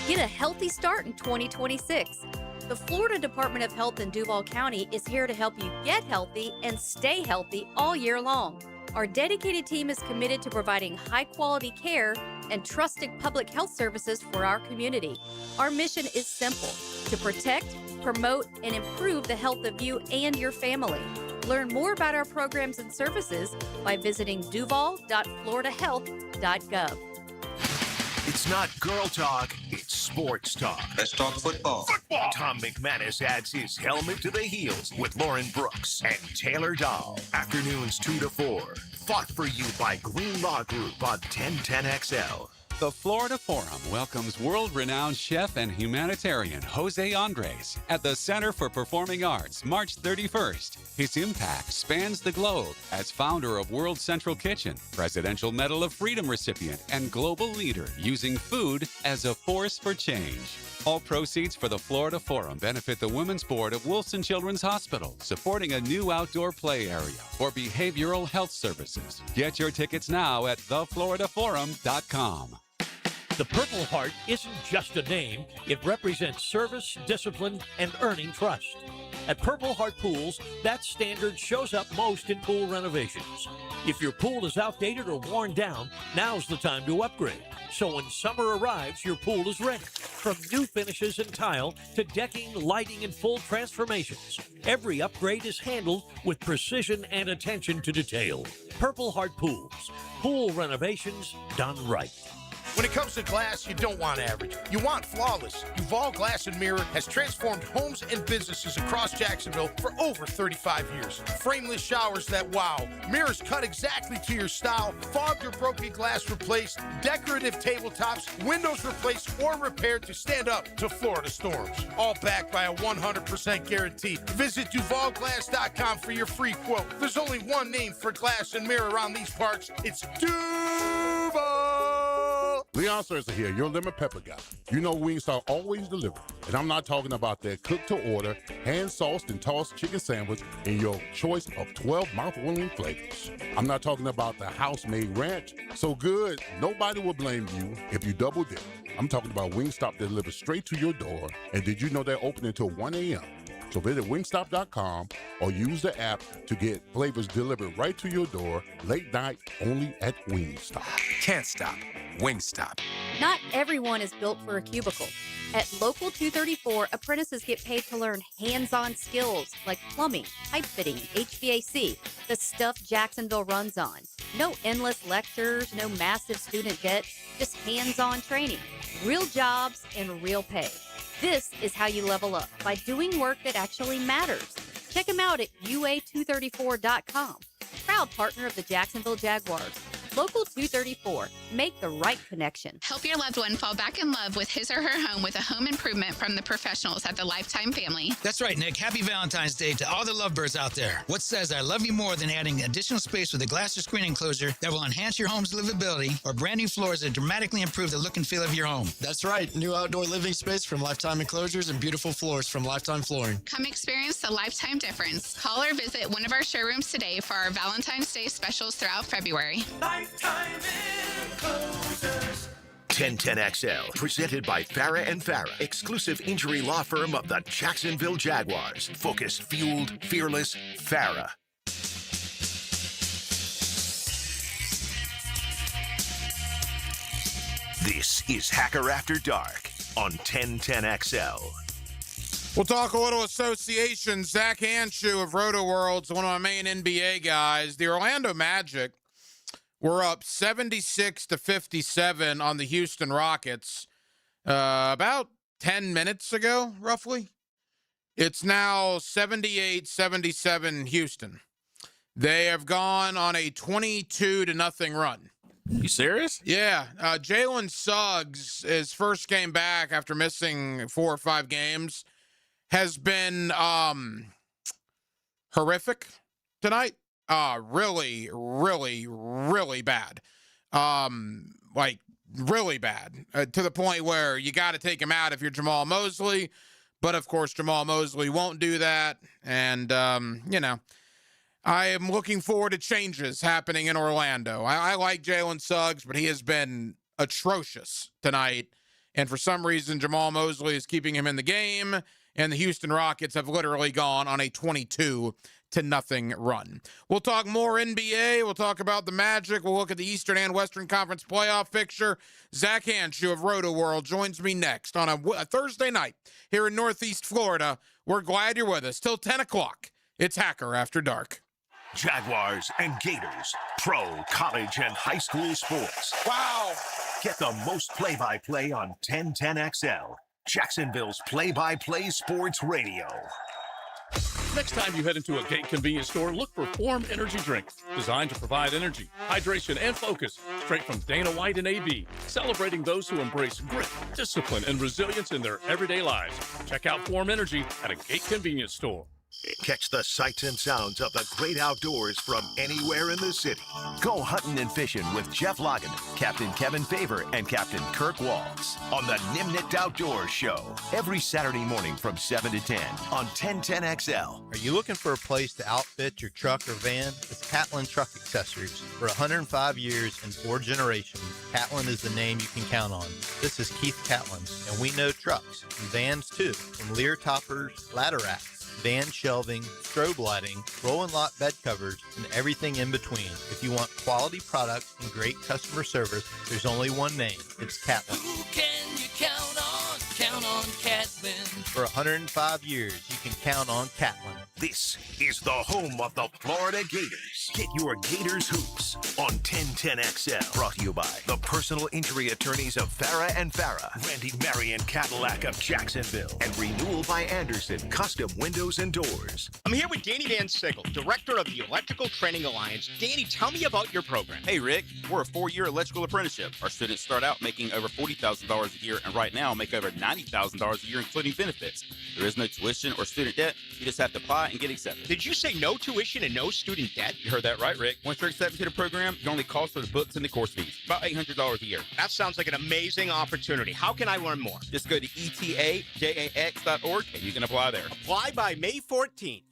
Get a healthy start in 2026. The Florida Department of Health in Duval County is here to help you get healthy and stay healthy all year long. Our dedicated team is committed to providing high-quality care and trusted public health services for our community. Our mission is simple: to protect, promote, and improve the health of you and your family. Learn more about our programs and services by visiting duval.floridahealth.gov. It's not girl talk, it's sports talk. Let's talk football. Football! Tom McManus adds his helmet to the heels with Lauren Brooks and Taylor Dahl. Afternoons 2 to 4. Fought for you by Green Law Group on 1010XL. The Florida Forum welcomes world-renowned chef and humanitarian Jose Andres at the Center for Performing Arts March 31st. His impact spans the globe as founder of World Central Kitchen, Presidential Medal of Freedom recipient, and global leader using food as a force for change. All proceeds for the Florida Forum benefit the Women's Board of Wilson Children's Hospital, supporting a new outdoor play area for behavioral health services. Get your tickets now at thefloridaforum.com. The Purple Heart isn't just a name. It represents service, discipline, and earning trust. At Purple Heart Pools, that standard shows up most in pool renovations. If your pool is outdated or worn down, now's the time to upgrade. So when summer arrives, your pool is ready. From new finishes and tile to decking, lighting, and full transformations, every upgrade is handled with precision and attention to detail. Purple Heart Pools. Pool renovations done right. When it comes to glass, you don't want average. You want flawless. Duval Glass and Mirror has transformed homes and businesses across Jacksonville for over 35 years. Frameless showers that wow. Mirrors cut exactly to your style. Fogged or broken glass replaced. Decorative tabletops. Windows replaced or repaired to stand up to Florida storms. All backed by a 100% guarantee. Visit DuvalGlass.com for your free quote. There's only one name for glass and mirror around these parts. It's Duval. Leon Serza here, your lemon pepper guy. You know Wingstop always delivers, and I'm not talking about their cook-to-order, hand-sauced and tossed chicken sandwich in your choice of 12 mouth-watering flavors. I'm not talking about the house-made ranch, so good nobody will blame you if you double dip. I'm talking about Wingstop that delivers straight to your door, and did you know they're open until 1 a.m.? So visit wingstop.com or use the app to get flavors delivered right to your door late night only at Wingstop. Can't stop. Wingstop. Not everyone is built for a cubicle. At Local 234, apprentices get paid to learn hands-on skills like plumbing, pipe fitting, HVAC, the stuff Jacksonville runs on. No endless lectures, no massive student debt, just hands-on training, real jobs, and real pay. This is how you level up, by doing work that actually matters. Check them out at UA234.com. Proud partner of the Jacksonville Jaguars. Local 234. Make the right connection. Help your loved one fall back in love with his or her home with a home improvement from the professionals at the Lifetime family. That's right, Nick. Happy Valentine's Day to all the lovebirds out there. What says I love you more than adding additional space with a glass or screen enclosure that will enhance your home's livability, or brand new floors that dramatically improve the look and feel of your home? That's right. New outdoor living space from Lifetime Enclosures and beautiful floors from Lifetime Flooring. Come experience the Lifetime difference. Call or visit one of our showrooms today for our Valentine's Day specials throughout February. Lifetime Enclosures. 1010XL, presented by Farah and Farah, exclusive injury law firm of the Jacksonville Jaguars. Focused, fueled, fearless, Farah. This is Hacker After Dark on 1010XL. We'll talk a little association. Zach Hanshu of Roto World's one of my main NBA guys. The Orlando Magic were up 76-57 on the Houston Rockets about 10 minutes ago, roughly. It's now 78-77 Houston. They have gone on a 22-0 run. You serious? Yeah. Jalen Suggs, his first game back after missing 4 or 5 games, has been horrific tonight. Really, really, really bad. Like, really bad. To the point where you got to take him out if you're Jamal Mosley. But, of course, Jamal Mosley won't do that. And, you know, I am looking forward to changes happening in Orlando. I like Jalen Suggs, but he has been atrocious tonight. And for some reason, Jamal Mosley is keeping him in the game. And the Houston Rockets have literally gone on a 22-0 run. We'll talk more NBA. We'll talk about the Magic. We'll look at the Eastern and Western Conference playoff picture. Zach Hanshu of Roto World joins me next on a Thursday night here in Northeast Florida. We're glad you're with us. Till 10 o'clock, it's Hacker After Dark. Jaguars and Gators, pro, college, and high school sports. Wow! Get the most play-by-play on 1010XL, Jacksonville's play-by-play sports radio. Next time you head into a Gate convenience store, look for Form Energy Drink, designed to provide energy, hydration, and focus straight from Dana White and AB, celebrating those who embrace grit, discipline, and resilience in their everyday lives. Check out Form Energy at a Gate convenience store. Catch the sights and sounds of the great outdoors from anywhere in the city. Go hunting and fishing with Jeff Logan, Captain Kevin Favor, and Captain Kirk Waltz on the Nimnicht Outdoors Show every Saturday morning from 7 to 10 on 1010XL. Are you looking for a place to outfit your truck or van? It's Catlin Truck Accessories. For 105 years and 4 generations, Catlin is the name you can count on. This is Keith Catlin, and we know trucks and vans too, from Lear toppers, ladder racks, van shelving, strobe lighting, roll and lot bed covers, and everything in between. If you want quality products and great customer service, there's only one name. It's Catlin. Who can you count on? Count on Catlin. For 105 years, you can count on Catlin. This is the home of the Florida Gators. Get your Gators hoops on 1010XL. Brought to you by the personal injury attorneys of Farah and Farah, Randy Marion Cadillac of Jacksonville, and Renewal by Anderson Custom Windows and Doors. I'm here with Danny Van Sickle, director of the Electrical Training Alliance. Danny, tell me about your program. Hey, Rick, we're a 4-year electrical apprenticeship. Our students start out making over $40,000 a year, and right now make over $90,000 a year, including benefits. There is no tuition or student debt. You just have to apply and get accepted. Did you say no tuition and no student debt? You heard that right, Rick. Once you're accepted to the program, your only cost for the books and the course fees. About $800 a year. That sounds like an amazing opportunity. How can I learn more? Just go to etajax.org and you can apply there. Apply by May 14th.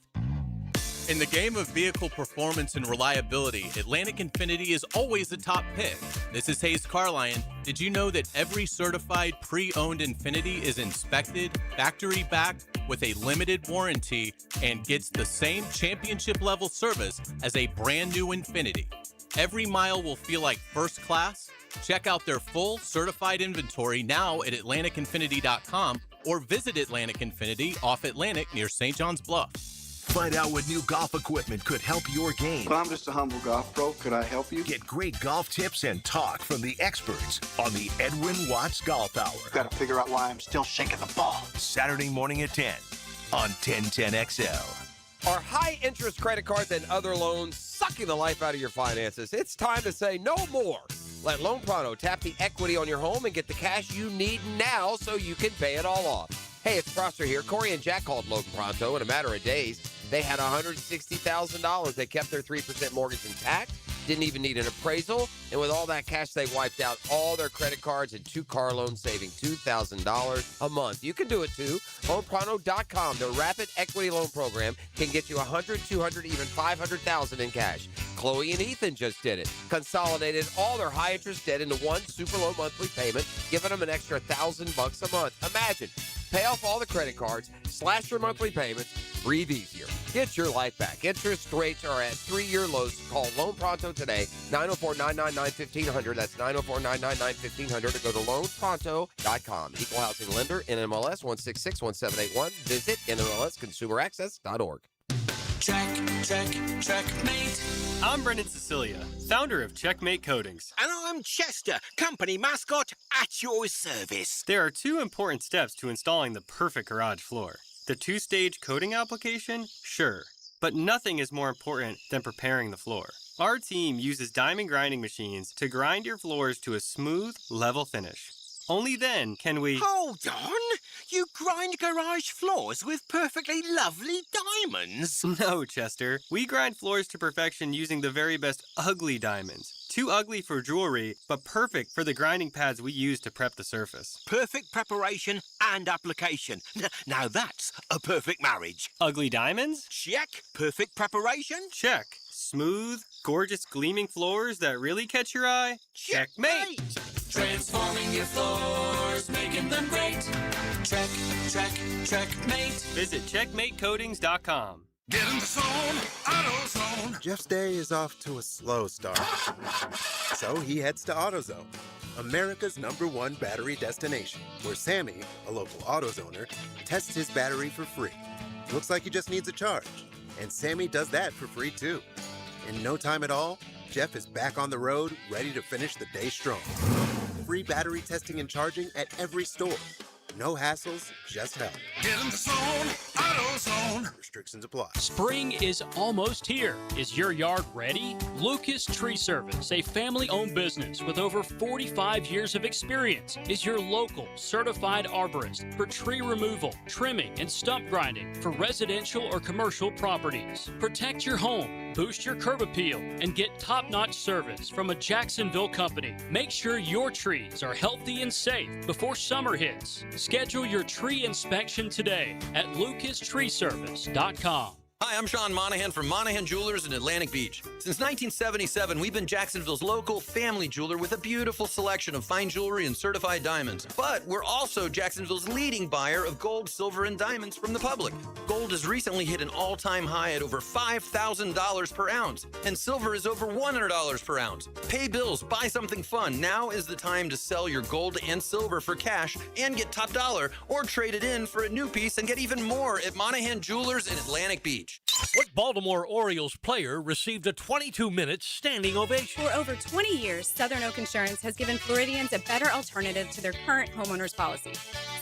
In the game of vehicle performance and reliability, Atlantic Infinity is always the top pick. This is Hayes Carlion. Did you know that every certified pre-owned Infinity is inspected, factory-backed, with a limited warranty, and gets the same championship-level service as a brand-new Infinity? Every mile will feel like first class. Check out their full certified inventory now at AtlanticInfinity.com or visit Atlantic Infinity off Atlantic near St. John's Bluff. Find out what new golf equipment could help your game. Well, I'm just a humble golf pro. Could I help you? Get great golf tips and talk from the experts on the Edwin Watts Golf Hour. Got to figure out why I'm still shaking the ball. Saturday morning at 10 on 1010XL. Are high-interest credit cards and other loans sucking the life out of your finances? It's time to say no more. Let Loan Pronto tap the equity on your home and get the cash you need now so you can pay it all off. Hey, it's Prosser here. Corey and Jack called Loan Pronto in a matter of days. They had $160,000. They kept their 3% mortgage intact, didn't even need an appraisal, and with all that cash, they wiped out all their credit cards and 2 car loans, saving $2,000 a month. You can do it too. LoanPronto.com, their rapid equity loan program, can get you $100,000, $200,000, even $500,000 in cash. Chloe and Ethan just did it. Consolidated all their high-interest debt into one super low monthly payment, giving them an extra $1,000 a month. Imagine. Pay off all the credit cards, slash your monthly payments, breathe easier. Get your life back. Interest rates are at 3-year lows. Call Loan Pronto today, 904-999-1500. That's 904-999-1500. Or go to loanpronto.com. Equal housing lender, NMLS 1661781. Visit NMLSconsumeraccess.org. Checkmate. I'm Brendan Cecilia, founder of Checkmate Coatings. And I'm Chester, company mascot at your service. There are 2 important steps to installing the perfect garage floor. The 2-stage coating application, sure, but nothing is more important than preparing the floor. Our team uses diamond grinding machines to grind your floors to a smooth, level finish. Only then can we... Hold on! You grind garage floors with perfectly lovely diamonds? No, Chester. We grind floors to perfection using the very best ugly diamonds. Too ugly for jewelry, but perfect for the grinding pads we use to prep the surface. Perfect preparation and application. Now that's a perfect marriage. Ugly diamonds? Check. Perfect preparation? Check. Smooth, gorgeous gleaming floors that really catch your eye? Checkmate! Transforming your floors, making them great. Checkmate. Visit checkmatecoatings.com. Get in the zone, AutoZone. Jeff's day is off to a slow start. So he heads to AutoZone, America's #1 battery destination, where Sammy, a local AutoZoner, tests his battery for free. Looks like he just needs a charge. And Sammy does that for free too. In no time at all, Jeff is back on the road, ready to finish the day strong. Free battery testing and charging at every store. No hassles, just help. Get in the zone, AutoZone. Restrictions apply. Spring is almost here. Is your yard ready? Lucas Tree Service, a family-owned business with over 45 years of experience, is your local certified arborist for tree removal, trimming, and stump grinding for residential or commercial properties. Protect your home, boost your curb appeal, and get top-notch service from a Jacksonville company. Make sure your trees are healthy and safe before summer hits. Schedule your tree inspection today at lucastreeservice.com. Hi, I'm Sean Monahan from Monahan Jewelers in Atlantic Beach. Since 1977, we've been Jacksonville's local family jeweler with a beautiful selection of fine jewelry and certified diamonds. But we're also Jacksonville's leading buyer of gold, silver, and diamonds from the public. Gold has recently hit an all-time high at over $5,000 per ounce, and silver is over $100 per ounce. Pay bills, buy something fun. Now is the time to sell your gold and silver for cash and get top dollar, or trade it in for a new piece and get even more at Monahan Jewelers in Atlantic Beach. What Baltimore Orioles player received a 22-minute standing ovation? For over 20 years, Southern Oak Insurance has given Floridians a better alternative to their current homeowners policy.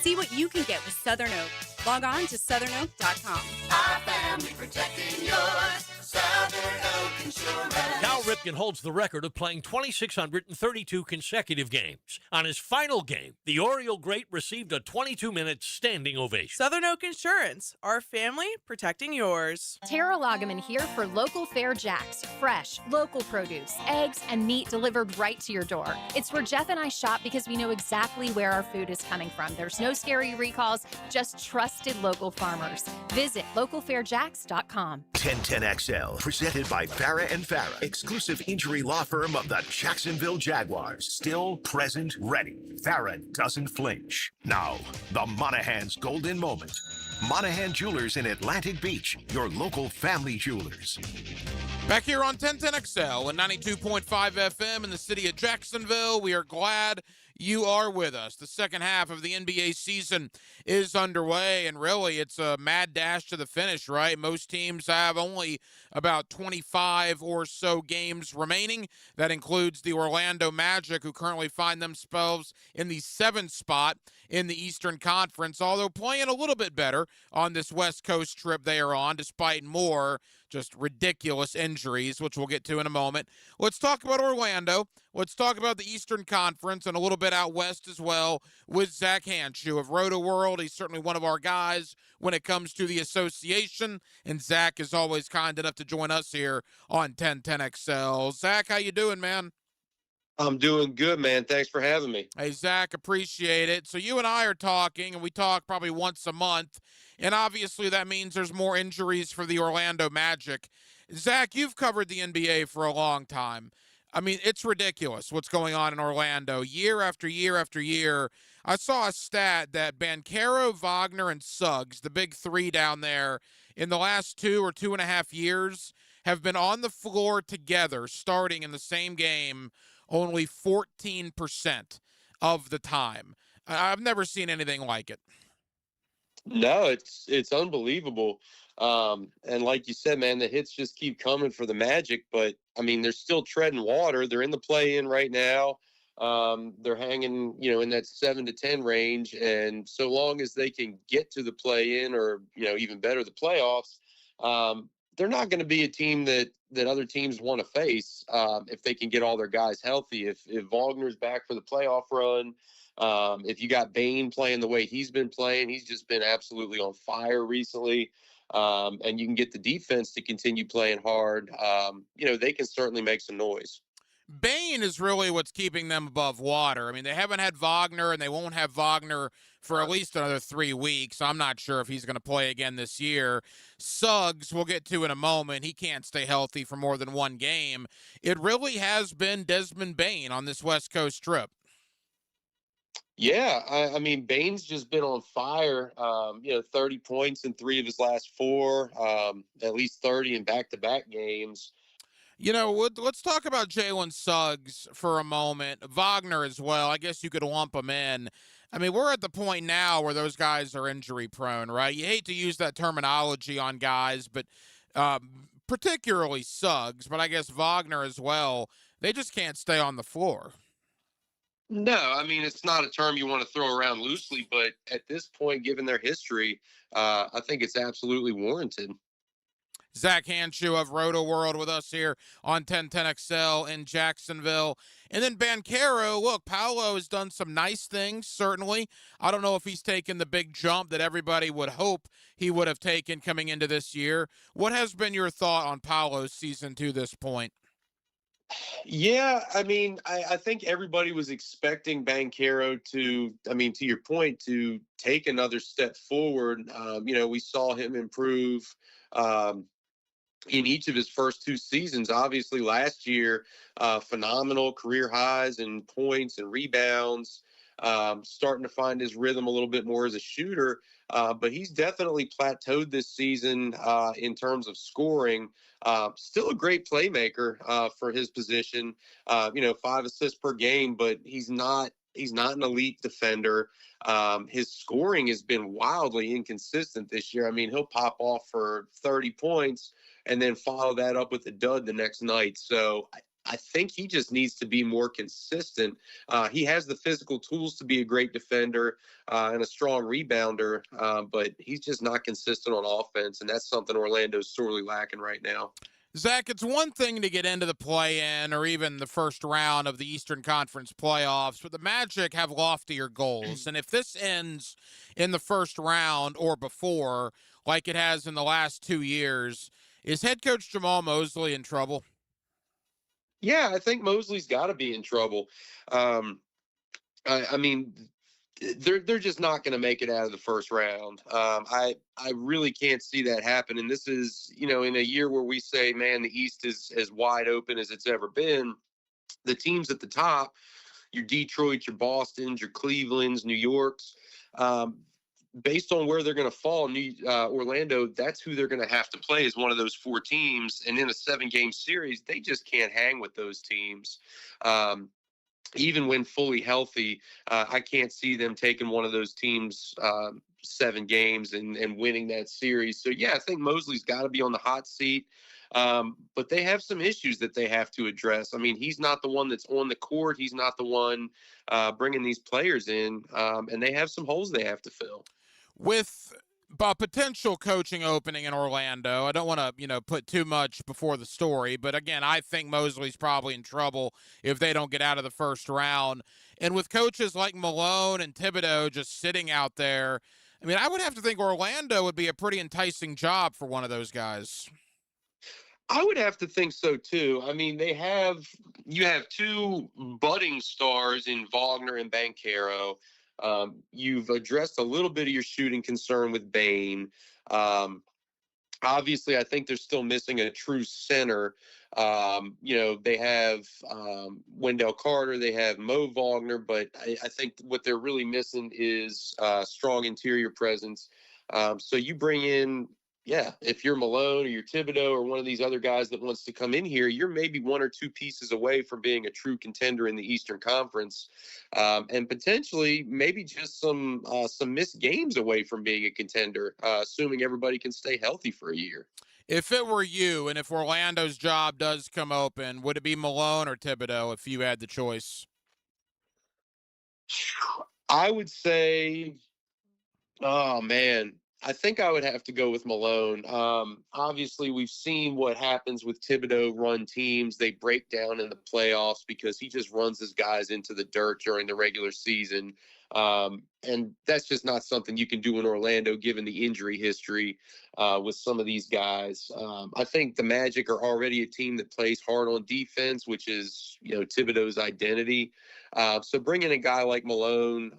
See what you can get with Southern Oak. Log on to southernoak.com. Our family protecting yours. Southern Oak Insurance. Cal Ripken holds the record of playing 2,632 consecutive games. On his final game, the Oriole great received a 22-minute standing ovation. Southern Oak Insurance, our family protecting yours. Tara Loggeman here for Local Fair Jacks. Fresh, local produce, eggs, and meat delivered right to your door. It's where Jeff and I shop because we know exactly where our food is coming from. There's no scary recalls, just trusted local farmers. Visit localfairjacks.com. 1010XL, presented by Farah and Farah, exclusive injury law firm of the Jacksonville Jaguars. Still, present, ready. Farah doesn't flinch. Now, the Monahans' golden moment. Monahan Jewelers in Atlantic Beach, your local family jewelers. Back here on 1010XL and 92.5 FM in the city of Jacksonville, we are glad you are with us. The second half of the NBA season is underway, and really it's a mad dash to the finish, right? Most teams have only about 25 or so games remaining. That includes the Orlando Magic, who currently find themselves in the 7th spot in the Eastern Conference, although playing a little bit better on this West Coast trip they are on, despite more just ridiculous injuries, which we'll get to in a moment. Let's talk about Orlando. Let's talk about the Eastern Conference and a little bit out west as well with Zach Hanshu of Roto World. He's certainly one of our guys when it comes to the association, and Zach is always kind enough to join us here on 1010XL. Zach, how you doing, man? I'm doing good, man. Thanks for having me. Hey, Zach, appreciate it. So you and I are talking, and we talk probably once a month, and obviously that means there's more injuries for the Orlando Magic. Zach, you've covered the NBA for a long time. I mean, it's ridiculous what's going on in Orlando year after year after year. I saw a stat that Banchero, Wagner, and Suggs, the big three down there, in the last 2 or 2.5 years have been on the floor together starting in the same game only 14% of the time. I've never seen anything like it. No, it's unbelievable. And like you said, man, the hits just keep coming for the Magic, but I mean, they're still treading water. They're in the play-in right now. They're hanging, in that 7 to 10 range. And so long as they can get to the play-in or, even better, the playoffs, they're not going to be a team that other teams want to face if they can get all their guys healthy. If Wagner's back for the playoff run, if you got Bane playing the way he's been playing, he's just been absolutely on fire recently. And you can get the defense to continue playing hard. They can certainly make some noise. Bane is really what's keeping them above water. I mean, they haven't had Wagner, and they won't have Wagner for at least another 3 weeks. I'm not sure if he's going to play again this year. Suggs, we'll get to in a moment. He can't stay healthy for more than one game. It really has been Desmond Bane on this West Coast trip. Yeah, I mean, Bane's just been on fire. 30 points in 3 of his last 4, at least 30 in back-to-back games. Let's talk about Jalen Suggs for a moment. Wagner as well. I guess you could lump them in. I mean, we're at the point now where those guys are injury prone, right? You hate to use that terminology on guys, but particularly Suggs, but I guess Wagner as well. They just can't stay on the floor. No, I mean, it's not a term you want to throw around loosely, but at this point, given their history, I think it's absolutely warranted. Zach Hanshu of Roto World with us here on 1010XL in Jacksonville. And then Banchero, look, Paolo has done some nice things, certainly. I don't know if he's taken the big jump that everybody would hope he would have taken coming into this year. What has been your thought on Paolo's season to this point? Yeah, I mean, I think everybody was expecting Banchero to, I mean, to your point, to take another step forward. We saw him improve in each of his first two seasons. Obviously, last year, phenomenal career highs in points and rebounds, starting to find his rhythm a little bit more as a shooter. But he's definitely plateaued this season in terms of scoring. Still a great playmaker for his position. 5 assists per game, but he's not an elite defender. His scoring has been wildly inconsistent this year. I mean, he'll pop off for 30 points and then follow that up with a dud the next night. So I think he just needs to be more consistent. He has the physical tools to be a great defender and a strong rebounder, but he's just not consistent on offense, and that's something Orlando's sorely lacking right now. Zach, it's one thing to get into the play-in or even the first round of the Eastern Conference playoffs, but the Magic have loftier goals. And if this ends in the first round or before, like it has in the last 2 years, is head coach Jamal Mosley in trouble? Yeah, I think Mosley's got to be in trouble. I mean, they're just not going to make it out of the first round. I really can't see that happen. And this is, in a year where we say, man, the East is as wide open as it's ever been. The teams at the top, your Detroit, your Bostons, your Clevelands, New Yorks, based on where they're going to fall, Orlando, that's who they're going to have to play as one of those 4 teams. And in a 7-game series, they just can't hang with those teams. Even when fully healthy, I can't see them taking one of those teams 7 games and winning that series. So, yeah, I think Mosley's got to be on the hot seat. But they have some issues that they have to address. I mean, he's not the one that's on the court. He's not the one bringing these players in. And they have some holes they have to fill. With a potential coaching opening in Orlando, I don't want to, put too much before the story, but again, I think Mosley's probably in trouble if they don't get out of the first round. And with coaches like Malone and Thibodeau just sitting out there, I mean, I would have to think Orlando would be a pretty enticing job for one of those guys. I would have to think so too. I mean, you have 2 budding stars in Wagner and Banchero. You've addressed a little bit of your shooting concern with Bane. Obviously, I think they're still missing a true center. They have Wendell Carter, they have Mo Wagner, but I think what they're really missing is strong interior presence. So you bring in, if you're Malone or you're Thibodeau or one of these other guys that wants to come in here, you're maybe 1 or 2 pieces away from being a true contender in the Eastern Conference, and potentially maybe just some missed games away from being a contender, assuming everybody can stay healthy for a year. If it were you, and if Orlando's job does come open, would it be Malone or Thibodeau if you had the choice? I would say, oh man, I think I would have to go with Malone. Obviously, we've seen what happens with Thibodeau run teams. They break down in the playoffs because he just runs his guys into the dirt during the regular season. And that's just not something you can do in Orlando, given the injury history with some of these guys. I think the Magic are already a team that plays hard on defense, which is, Thibodeau's identity. So bring in a guy like Malone,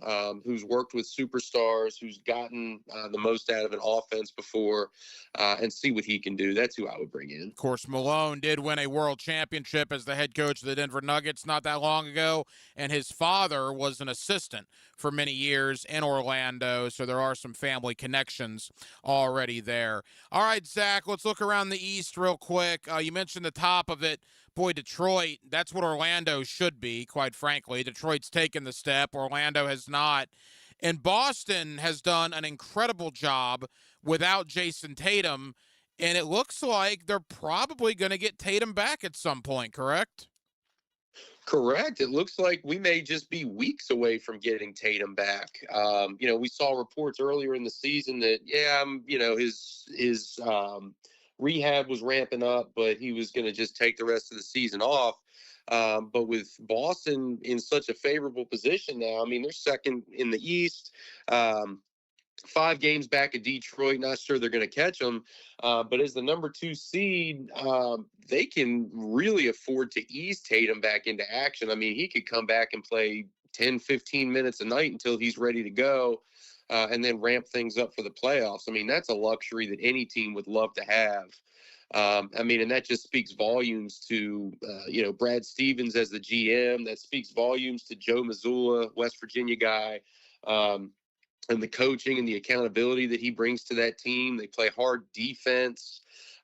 who's worked with superstars, who's gotten the most out of an offense before, and see what he can do. That's who I would bring in. Of course, Malone did win a world championship as the head coach of the Denver Nuggets not that long ago, and his father was an assistant for many years in Orlando, so there are some family connections already there. All right, Zach, let's look around the East real quick. You mentioned the top of it. Boy, Detroit, that's what Orlando should be, quite frankly. Detroit's taken the step. Orlando has not. And Boston has done an incredible job without Jason Tatum, and it looks like they're probably going to get Tatum back at some point, correct? Correct. It looks like we may just be weeks away from getting Tatum back. We saw reports earlier in the season that, his rehab was ramping up, but he was going to just take the rest of the season off. But with Boston in such a favorable position now, I mean, they're second in the East. 5 games back of Detroit. Not sure they're going to catch them. But as the number 2 seed, they can really afford to ease Tatum back into action. I mean, he could come back and play 10, 15 minutes a night until he's ready to go, and then ramp things up for the playoffs. I mean, that's a luxury that any team would love to have. And that just speaks volumes to, Brad Stevens as the GM. That speaks volumes to Joe Mazzulla, West Virginia guy. And the coaching and the accountability that he brings to that team. They play hard defense.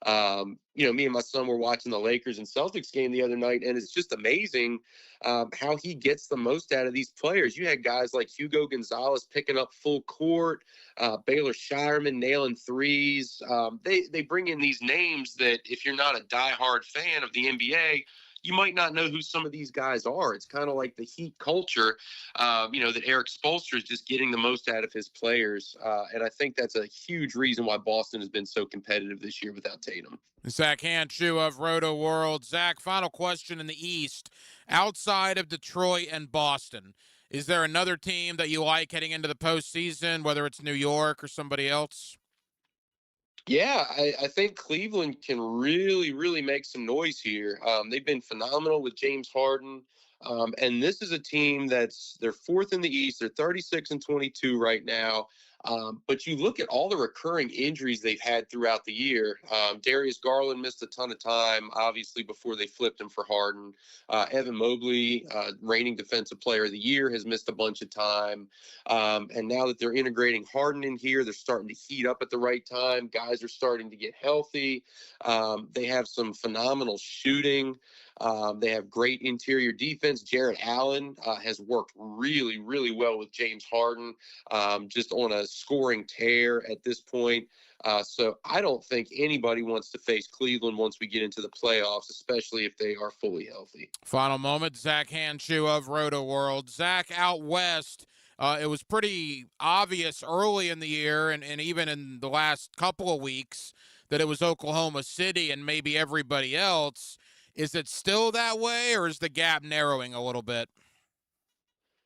Me and my son were watching the Lakers and Celtics game the other night, and it's just amazing how he gets the most out of these players. You had guys like Hugo Gonzalez picking up full court, Baylor Shireman nailing threes. They bring in these names that if you're not a diehard fan of the NBA, you might not know who some of these guys are. It's kind of like the Heat culture, that Eric Spoelstra is just getting the most out of his players. And I think that's a huge reason why Boston has been so competitive this year without Tatum. Zach Hanchu of Roto World. Zach, final question in the East. Outside of Detroit and Boston, is there another team that you like heading into the postseason, whether it's New York or somebody else? Yeah, I think Cleveland can really, really make some noise here. They've been phenomenal with James Harden. And this is a team they're 4th in the East. They're 36-22 right now. But you look at all the recurring injuries they've had throughout the year. Darius Garland missed a ton of time, obviously, before they flipped him for Harden. Evan Mobley, reigning Defensive Player of the Year, has missed a bunch of time. And now that they're integrating Harden in here, they're starting to heat up at the right time. Guys are starting to get healthy. They have some phenomenal shooting. They have great interior defense. Jarrett Allen has worked really, really well with James Harden, just on a scoring tear at this point. So I don't think anybody wants to face Cleveland once we get into the playoffs, especially if they are fully healthy. Final moment, Zach Hanchu of Roto World. Zach, out west, it was pretty obvious early in the year and even in the last couple of weeks that it was Oklahoma City and maybe everybody else. Is it still that way, or is the gap narrowing a little bit?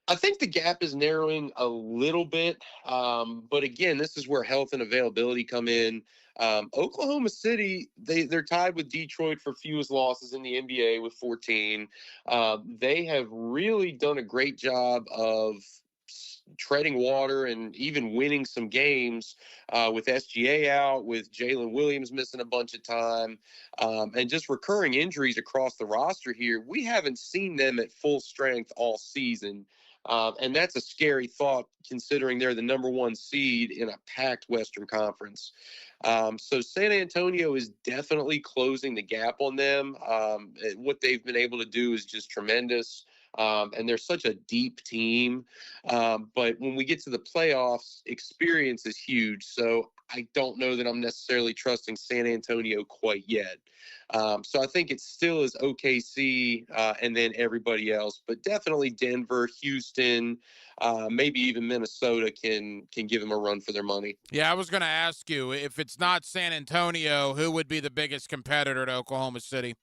I think the gap is narrowing a little bit. But again, this is where health and availability come in. Oklahoma City, they're tied with Detroit for fewest losses in the NBA with 14. They have really done a great job of treading water and even winning some games with SGA out, with Jalen Williams missing a bunch of time, and just recurring injuries across the roster here. We haven't seen them at full strength all season. And that's a scary thought considering they're the number 1 seed in a packed Western Conference. So San Antonio is definitely closing the gap on them. What they've been able to do is just tremendous. And they're such a deep team. But when we get to the playoffs, experience is huge. So I don't know that I'm necessarily trusting San Antonio quite yet. So I think it still is OKC and then everybody else. But definitely Denver, Houston, maybe even Minnesota can give them a run for their money. Yeah, I was going to ask you, if it's not San Antonio, who would be the biggest competitor to Oklahoma City?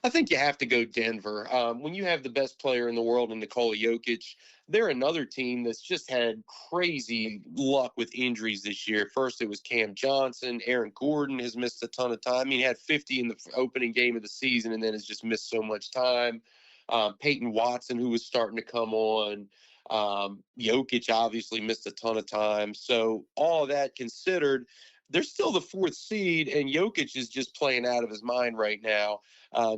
I think you have to go Denver. When you have the best player in the world in Nikola Jokic, they're another team that's just had crazy luck with injuries this year. First, it was Cam Johnson. Aaron Gordon has missed a ton of time. I mean, he had 50 in the opening game of the season and then has just missed so much time. Peyton Watson, who was starting to come on. Jokic obviously missed a ton of time. So all of that considered, they're still the 4th seed, and Jokic is just playing out of his mind right now.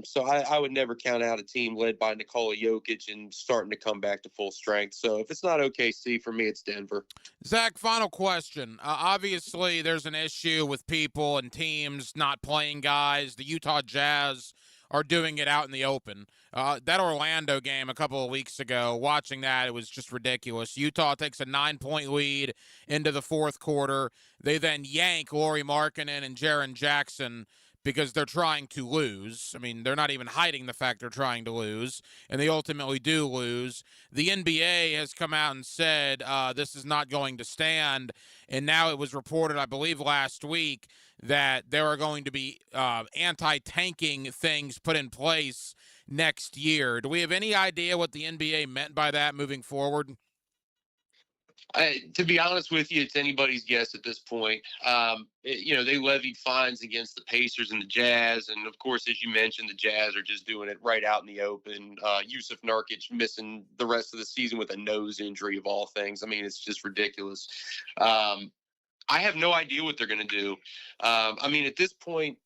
So I would never count out a team led by Nikola Jokic and starting to come back to full strength. So if it's not OKC, for me, it's Denver. Zach, final question. Obviously, there's an issue with people and teams not playing guys. The Utah Jazz are doing it out in the open. That Orlando game a couple of weeks ago, watching that, it was just ridiculous. Utah takes a 9-point lead into the 4th quarter. They then yank Lauri Markkanen and Jaren Jackson because they're trying to lose. I mean, they're not even hiding the fact they're trying to lose, and they ultimately do lose. The NBA has come out and said this is not going to stand, and now it was reported, I believe last week, that there are going to be anti-tanking things put in place next year. Do we have any idea what the NBA meant by that moving forward? To be honest with you, it's anybody's guess at this point. They levied fines against the Pacers and the Jazz. And, of course, as you mentioned, the Jazz are just doing it right out in the open. Yusuf Nurkic missing the rest of the season with a nose injury, of all things. I mean, it's just ridiculous. I have no idea what they're going to do. At this point,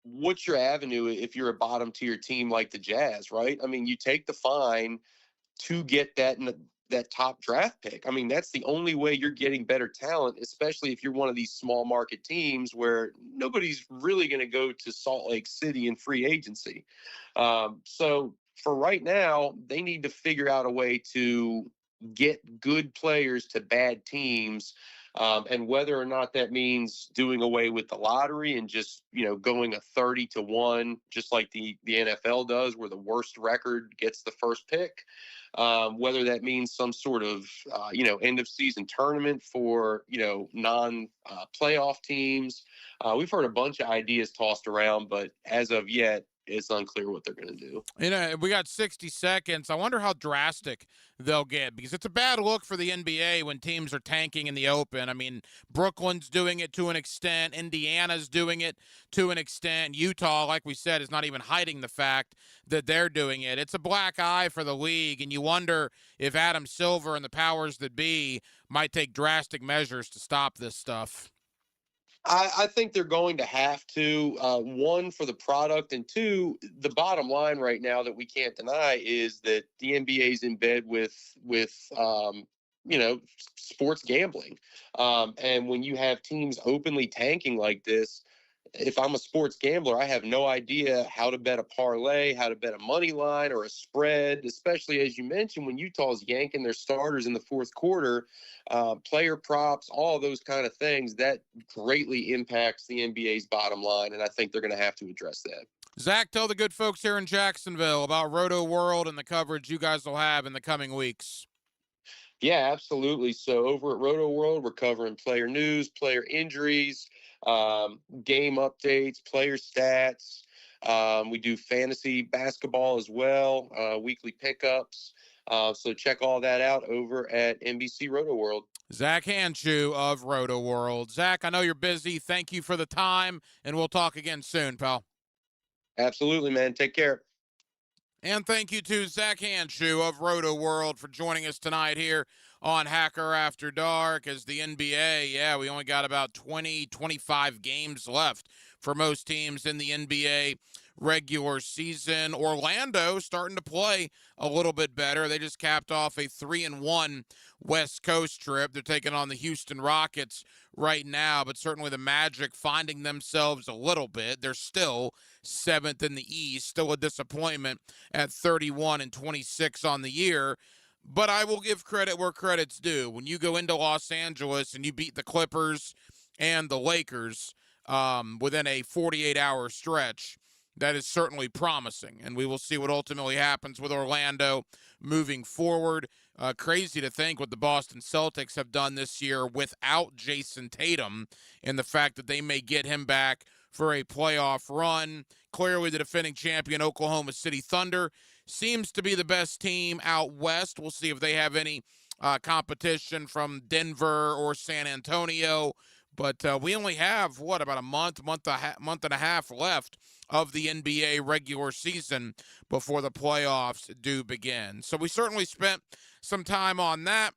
what's your avenue if you're a bottom-tier team like the Jazz, right? I mean, you take the fine to get that top draft pick. I mean, that's the only way you're getting better talent, especially if you're one of these small market teams where nobody's really going to go to Salt Lake City in free agency. So for right now, they need to figure out a way to get good players to bad teams. And whether or not that means doing away with the lottery and just, going a 30-1, just like the NFL does, where the worst record gets the first pick. Whether that means some sort of, end of season tournament for, non-playoff teams. We've heard a bunch of ideas tossed around, but as of yet, it's unclear what they're going to do. We got 60 seconds. I wonder how drastic they'll get, because it's a bad look for the NBA when teams are tanking in the open. I mean, Brooklyn's doing it to an extent. Indiana's doing it to an extent. Utah, like we said, is not even hiding the fact that they're doing it. It's a black eye for the league, and you wonder if Adam Silver and the powers that be might take drastic measures to stop this stuff. I think they're going to have to, one, for the product, and two, the bottom line right now that we can't deny is that the NBA is in bed with sports gambling. And when you have teams openly tanking like this, if I'm a sports gambler, I have no idea how to bet a parlay, how to bet a money line or a spread, especially as you mentioned, when Utah's yanking their starters in the fourth quarter, player props, all those kind of things, that greatly impacts the NBA's bottom line. And I think they're going to have to address that. Zach, tell the good folks here in Jacksonville about Roto World and the coverage you guys will have in the coming weeks. Yeah, absolutely. So over at Roto World, we're covering player news, player injuries, game updates, player stats. We do fantasy basketball as well, weekly pickups. So check all that out over at NBC Roto World. Zach Hanshu of Roto World. Zach, I know you're busy. Thank you for the time, and we'll talk again soon, pal. Absolutely, man. Take care. And thank you to Zach Hanshu of Roto World for joining us tonight here on Hacker After Dark. As the NBA, we only got about 20, 25 games left for most teams in the NBA regular season. Orlando starting to play a little bit better. They just capped off a 3-1 West Coast trip. They're taking on the Houston Rockets right now, but certainly the Magic finding themselves a little bit. They're still 7th in the East, still a disappointment at 31-26 on the year. But I will give credit where credit's due. When you go into Los Angeles and you beat the Clippers and the Lakers within a 48-hour stretch, that is certainly promising. And we will see what ultimately happens with Orlando moving forward. Crazy to think what the Boston Celtics have done this year without Jason Tatum, and the fact that they may get him back for a playoff run. Clearly the defending champion Oklahoma City Thunder seems to be the best team out west. We'll see if they have any competition from Denver or San Antonio. But we only have, about a month and a half left of the NBA regular season before the playoffs do begin. So we certainly spent some time on that.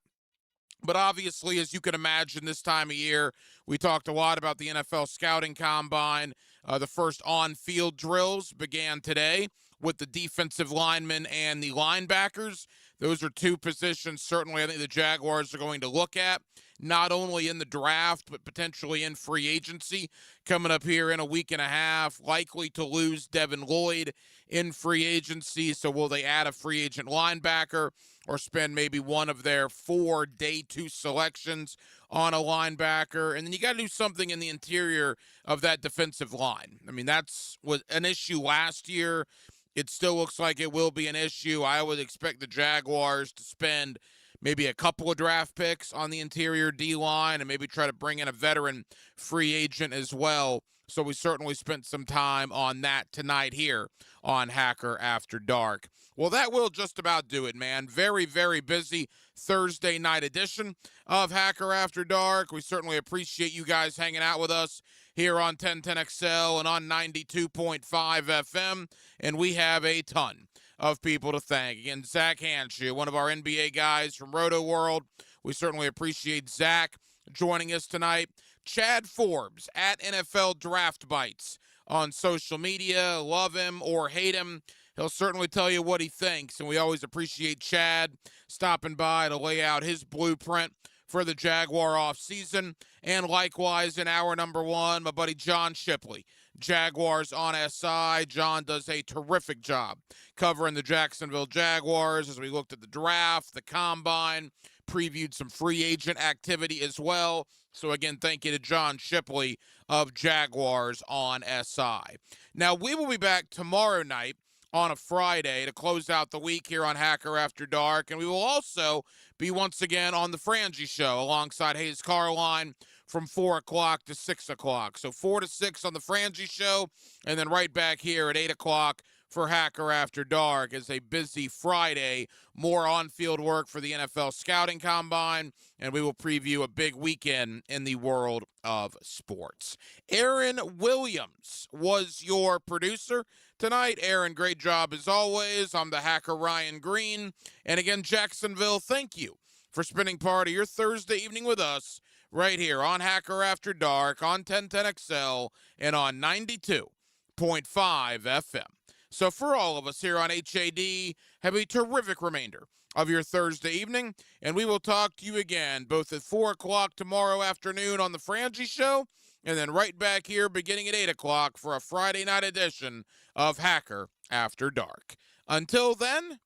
But obviously, as you can imagine, this time of year, we talked a lot about the NFL Scouting Combine. The first on-field drills began today with the defensive linemen and the linebackers. Those are two positions certainly I think the Jaguars are going to look at not only in the draft, but potentially in free agency coming up here in a week and a half. Likely to lose Devin Lloyd in free agency. So will they add a free agent linebacker or spend maybe one of their 4 day 2 selections on a linebacker? And then you got to do something in the interior of that defensive line. I mean, that's was an issue last year. It still looks like it will be an issue. I would expect the Jaguars to spend maybe a couple of draft picks on the interior D-line and maybe try to bring in a veteran free agent as well. So we certainly spent some time on that tonight here on Hacker After Dark. Well, that will just about do it, man. Very, very busy Thursday night edition of Hacker After Dark. We certainly appreciate you guys hanging out with us here on 1010XL and on 92.5 FM. And we have a ton of people to thank. Again, Zach Hanshu, one of our NBA guys from Roto World. We certainly appreciate Zach joining us tonight. Chad Forbes at NFL Draft Bites on social media. Love him or hate him, he'll certainly tell you what he thinks. And we always appreciate Chad stopping by to lay out his blueprint for the Jaguar offseason. And likewise, in hour number 1, my buddy John Shipley, Jaguars on SI. John does a terrific job covering the Jacksonville Jaguars as we looked at the draft, the combine, previewed some free agent activity as well. So again, thank you to John Shipley of Jaguars on SI. Now, we will be back tomorrow night on a Friday to close out the week here on Hacker After Dark. And we will also be once again on the Frangie Show alongside Hayes Carline from 4 o'clock to 6 o'clock. So 4 to 6 on the Frangie Show, and then right back here at 8 o'clock for Hacker After Dark is a busy Friday. More on-field work for the NFL Scouting Combine, and we will preview a big weekend in the world of sports. Aaron Williams was your producer tonight. Aaron, great job as always. I'm the Hacker Ryan Green. And again, Jacksonville, thank you for spending part of your Thursday evening with us right here on Hacker After Dark, on 1010XL, and on 92.5 FM. So for all of us here on HAD, have a terrific remainder of your Thursday evening, and we will talk to you again both at 4 o'clock tomorrow afternoon on the Frangie Show, and then right back here beginning at 8 o'clock for a Friday night edition of Hacker After Dark. Until then,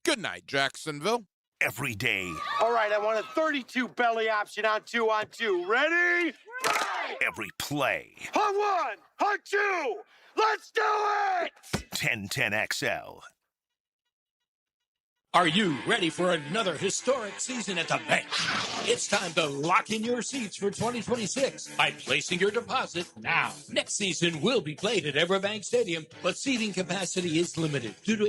good night, Jacksonville. Every day. All right, I want a 32 belly option on 2-on-2. Ready? Every play. On 1, on 2. Let's do it! 1010XL. Are you ready for another historic season at the bank? It's time to lock in your seats for 2026 by placing your deposit now. Next season will be played at Everbank Stadium, but seating capacity is limited due to